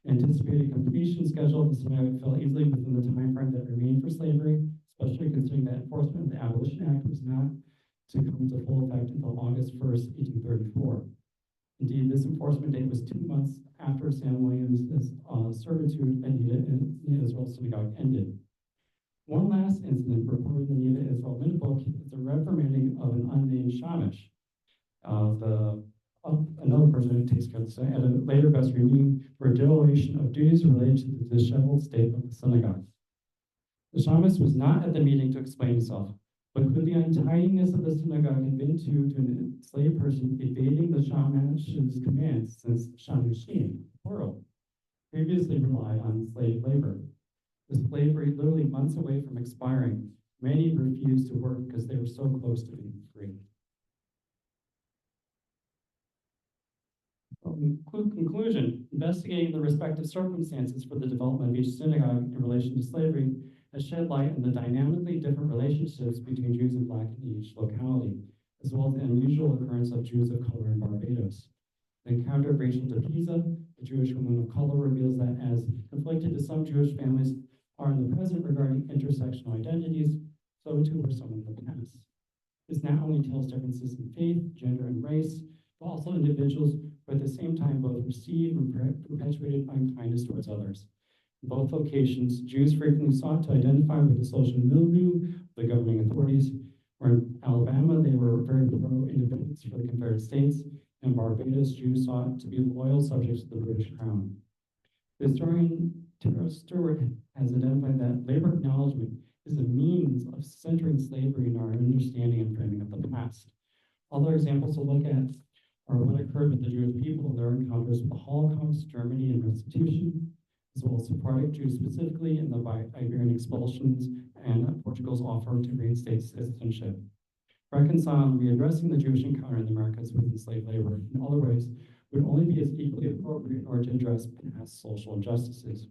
Anticipated completion schedule of the synagogue fell easily within the time frame that remained for slavery, especially considering that enforcement of the Abolition Act was not to come to full effect until August 1st, 1834. Indeed, this enforcement date was 2 months after Sam Williams' servitude at Nita Israel Synagogue ended. One last incident reported in the Nita Israel minute book is the reprimanding of an unnamed Shamish. Another person who takes care of this at a later vestry meeting for a dereliction of duties related to the disheveled state of the synagogue. The Shamish was not at the meeting to explain himself, but could the untidiness of the synagogue have been due to an enslaved person evading the Shamish's commands, since Shamishim, plural, previously relied on slave labor? With slavery literally months away from expiring, many refused to work because they were so close to being free. Conclusion, investigating the respective circumstances for the development of each synagogue in relation to slavery has shed light on the dynamically different relationships between Jews and Black in each locality, as well as the unusual occurrence of Jews of color in Barbados. The encounter of Rachel DePisa, a Jewish woman of color, reveals that as conflicted as some Jewish families are in the present regarding intersectional identities, so too were some in the past. This not only tells differences in faith, gender, and race, but also individuals who at the same time both received and perpetuated unkindness towards others. In both locations, Jews frequently sought to identify with the social milieu of the governing authorities, where in Alabama they were very pro-independence for the Confederate States, and Barbados Jews sought to be loyal subjects of the British Crown. The historian Tara Stewart has identified that labor acknowledgement is a means of centering slavery in our understanding and framing of the past. Other examples to look at are what occurred with the Jewish people in their encounters with the Holocaust, Germany, and restitution, as well as Sephardic Jews specifically in the Iberian expulsions and Portugal's offer to reinstate citizenship. Reconciling and readdressing the Jewish encounter in the Americas with enslaved labor in other ways would only be as equally appropriate in order to address past social injustices.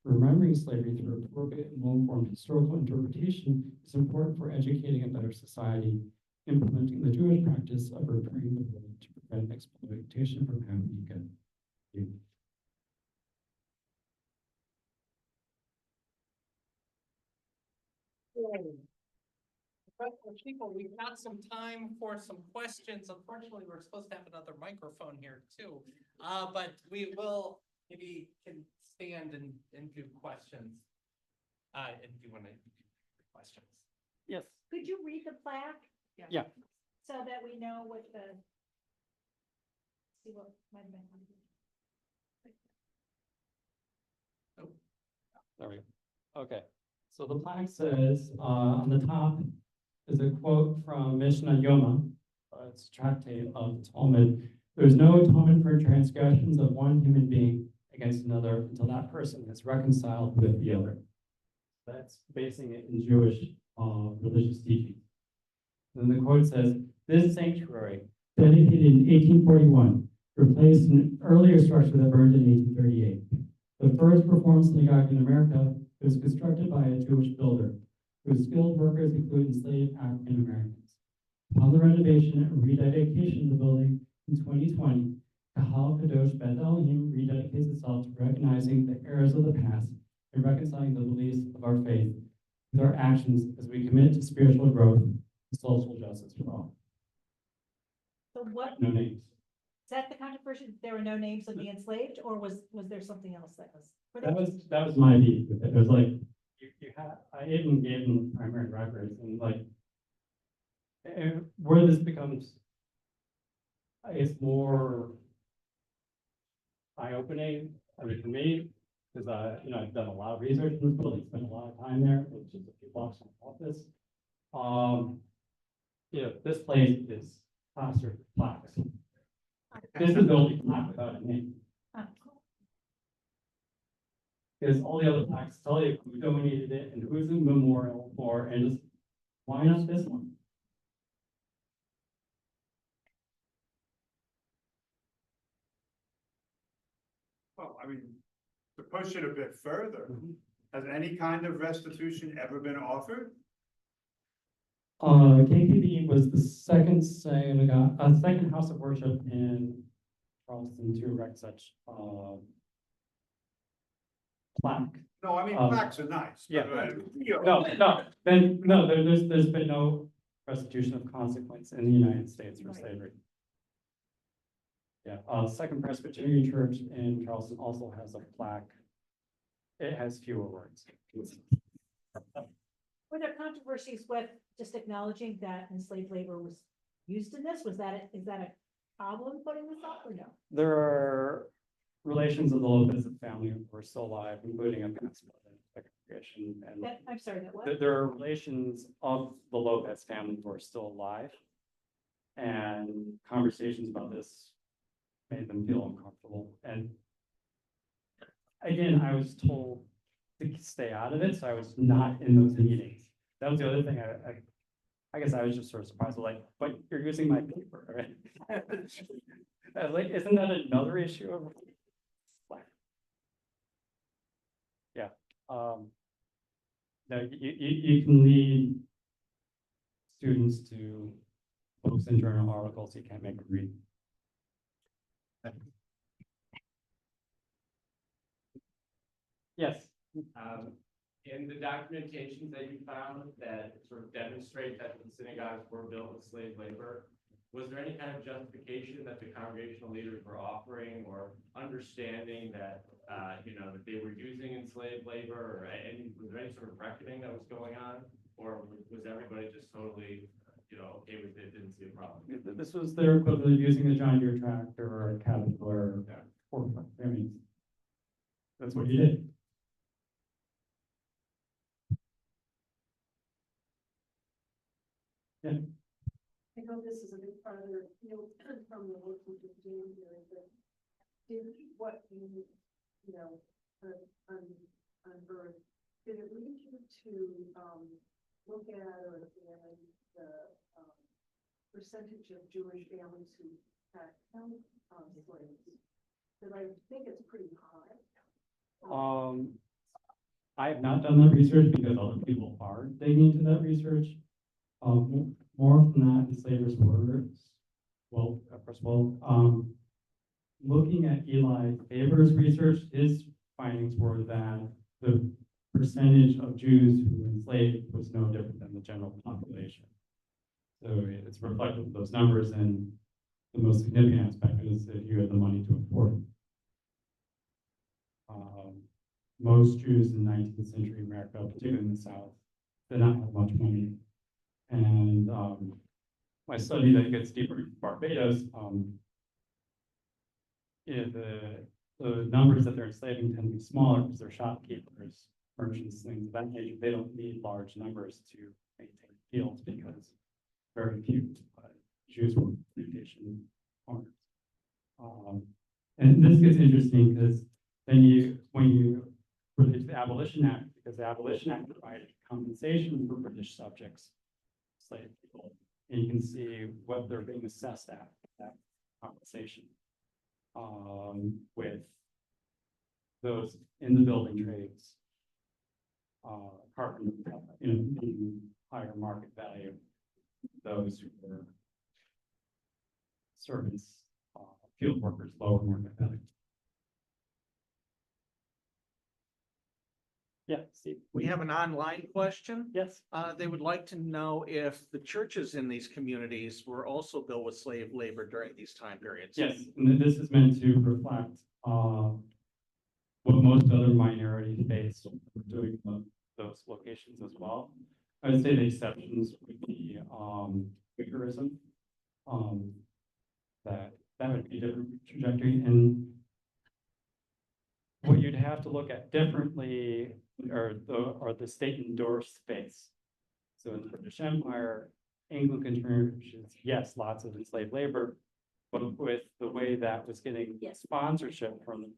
Remembering slavery through appropriate and well-informed historical interpretation is important for educating a better society, implementing the Jewish practice of repairing the world to prevent exploitation from happening again. Thank you. People, we've got some time for some questions. Unfortunately, we're supposed to have another microphone here too. But we will maybe can stand and do questions. And do you want to questions? Yes. Could you read the plaque? Yeah. So that we know what the. See what might have been. There we go. Okay. So the plaque says on the top is a quote from Mishnah Yoma. It's a tractate of the Talmud. There's no atonement for transgressions of one human being against another until that person is reconciled with the other. That's basing it in Jewish religious teaching. Then the quote says, "This sanctuary, dedicated in 1841, replaced an earlier structure that burned in 1838. The first Reformed synagogue in America was constructed by a Jewish builder, whose skilled workers include enslaved African Americans. Upon the renovation and rededication of the building in 2020, Kahal Kadosh Beth Elohim rededicates itself to recognizing the errors of the past and reconciling the beliefs of our faith with our actions as we commit to spiritual growth and social justice for all." So what, No names. is that the controversy? There were no names of the enslaved, or was there something else that was? That was my view with it. It was like you had, I even gave them the primary records, and like where this becomes, I guess, more eye-opening. I mean, for me, because I've done a lot of research in this building, spent a lot of time there, which is a few blocks from the office. This place is plastered with plaques. This is the only plaque without a name. Because all the other plaques tell you who donated it and who's the memorial for, and just why not this one? Well, I mean, to push it a bit further, has any kind of restitution ever been offered? KKB was the second synagogue, second house of worship in Charleston to erect such plaque. No, I mean, Um, plaques are nice. yeah. But, There's been no restitution of consequence in the United States for slavery. Yeah, Second Presbyterian Church in Charleston also has a plaque. It has fewer words. Were there controversies with just acknowledging that enslaved labor was used in this? Is that a problem putting this up or no? There are relations of the Lopez family who are still alive, including a past congregation. And I'm sorry, that what? there are relations of the Lopez family who are still alive. And conversations about this made them feel uncomfortable. And again, I was told to stay out of it, so I was not in those meetings. That was the other thing I guess I was just sort of surprised, like, but you're using my paper, right? I was like, isn't that another issue of? Yeah, no, you can lead students to books and journal articles, you can't make them read. Yes. In the documentations that you found that sort of demonstrate that the synagogues were built with slave labor, was there any kind of justification that the congregational leaders were offering or understanding that, that they were using enslaved labor, or any, was there any sort of reckoning that was going on? Or was everybody just totally, okay with it, didn't see a problem? This was their equivalent of using a John Deere tractor or a Caterpillar. I mean, that's what you did. Yeah. I know this is a bit farther afield from the work we've been doing here, but did what you, unearthed, did it lead you to, look at or examine the, percentage of Jewish families who had held, slaves? Because I think it's pretty high. I have not done that research because other people are digging into that research. More often than not, enslavers were, looking at Eli Faber's research, his findings were that the percentage of Jews who were enslaved was no different than the general population. So it's reflective of those numbers, and the most significant aspect is if you had the money to afford it. Most Jews in 19th century America, particularly in the South, did not have much money. And my study that gets deeper into Barbados, the numbers that they're enslaving tend to be smaller because they're shopkeepers, merchants, things of that nature. They don't need large numbers to maintain fields because very few Jews were plantation owners. And this gets interesting because then when you relate to the Abolition Act, because the Abolition Act provided compensation for British subjects, slave people, and you can see what they're being assessed at that compensation. With those in the building trades, carpenter, being higher market value. Those who were servants, field workers, lower market value. Yeah, Steve. We have an online question. Yes. They would like to know if the churches in these communities were also built with slave labor during these time periods. Yes, and this is meant to reflect what most other minority faiths are doing those locations as well. I would say the exceptions would be Quakerism. That would be a different trajectory. And what you'd have to look at differently, or the state endorsed space. So in the British Empire, Anglican churches, yes, lots of enslaved labor, but with the way that was getting Yes. sponsorship from the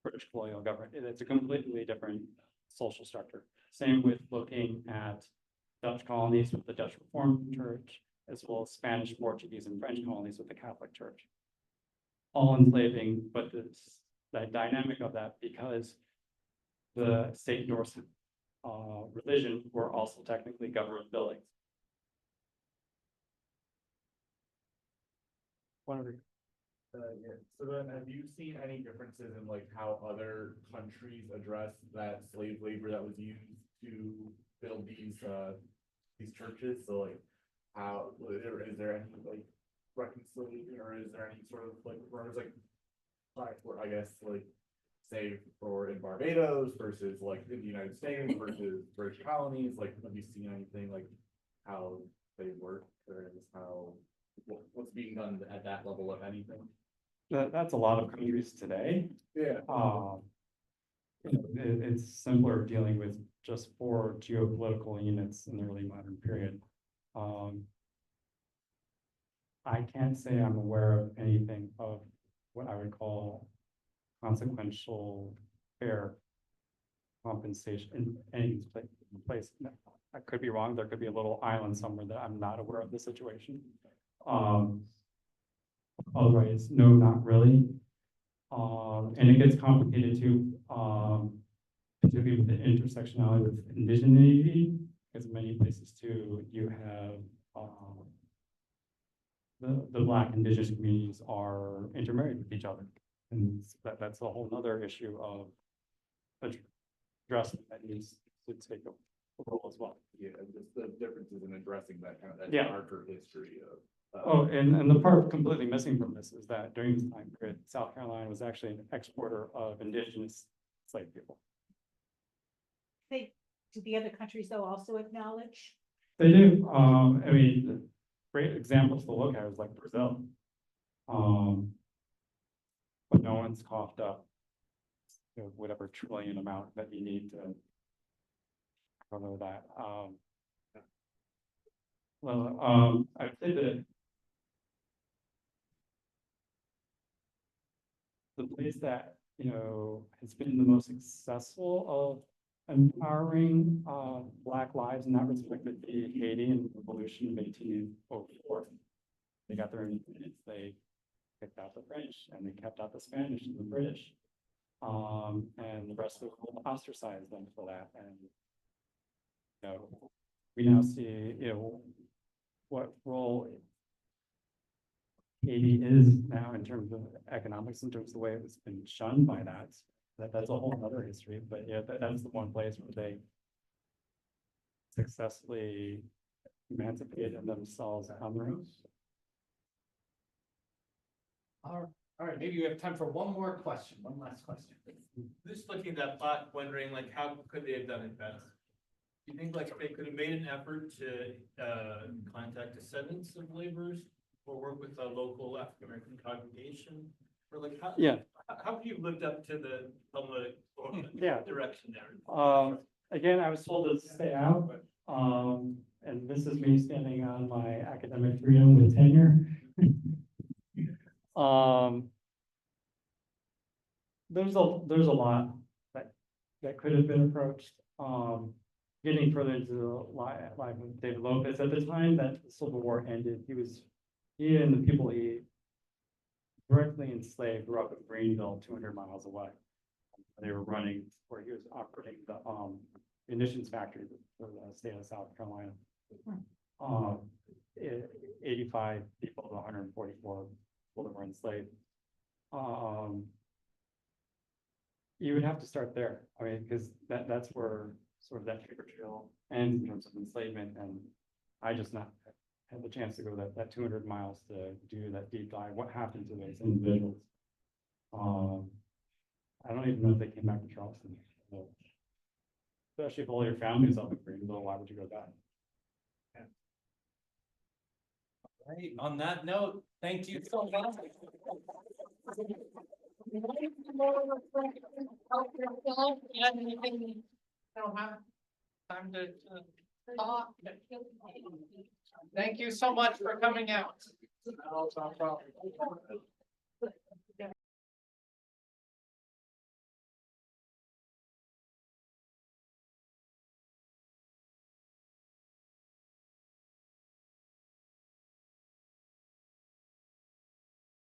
British colonial government, it's a completely different social structure. Same with looking at Dutch colonies with the Dutch Reformed Church, as well as Spanish, Portuguese, and French colonies with the Catholic Church. All enslaving, but that dynamic of that, because the state endorsed religion were also technically government buildings. Yeah, so then have you seen any differences in like how other countries address that slave labor that was used to build these churches? So like how, is there any like reconciliation, or is there any sort of like, I guess like say for in Barbados versus like in the United States versus British colonies, like have you seen anything like how they work, or is how what's being done at that level, if anything? That's a lot of countries today. Yeah. It's simpler dealing with just 4 geopolitical units in the early modern period. I can't say I'm aware of anything of what I would call consequential fair compensation in any place. I could be wrong. There could be a little island somewhere that I'm not aware of the situation. Otherwise, no, not really. And it gets complicated too, particularly with the intersectionality with indigeneity, because in many places too, you have the Black indigenous communities are intermarried with each other. And that's a whole nother issue of addressing that needs to take a role as well. Yeah, just the differences in addressing that kind of that Yeah. darker history of. Oh, and the part completely missing from this is that during this time period, South Carolina was actually an exporter of indigenous slave people. Do the other countries though also acknowledge? They do. I mean, the great examples to look at is like Brazil. But no one's coughed up whatever trillion amount that you need to cover that. I would say that the place that, has been the most successful of empowering Black lives in that respect would be Haiti and the revolution of 1804. They got their independence, they kicked out the French, and they kept out the Spanish and the British. And the rest of the world ostracized them for that. And we now see, what role Haiti is now in terms of economics, in terms of the way it's been shunned by that. That's a whole other history, but yeah, that's the one place where they successfully emancipated themselves on their own. All right, maybe we have time for one more question, one last question. Just looking at that plot, wondering like, how could they have done it better? Do you think like they could have made an effort to contact descendants of laborers or work with a local African American congregation? Or like how have you lived up to the public direction there? Again, I was told to stay out, and this is me standing on my academic freedom with tenure. There's a lot that could have been approached. Getting further into the life of David Lopez, at the time that the Civil War ended, he and the people he directly enslaved grew up in Greenville, 200 miles away. They were running, where he was operating the munitions factory for the state of South Carolina. 85 people to 144 people that were enslaved. You would have to start there. I mean, because that's where sort of that paper trail ends in terms of enslavement, and I just not had the chance to go that 200 miles to do that deep dive. What happened to those individuals? I don't even know if they came back to Charleston. So, especially if all your family's up in Greenville, why would you go back? Right, on that note, thank you so much. Well, you have anything, don't have time to talk? Thank you so much for coming out. No problem.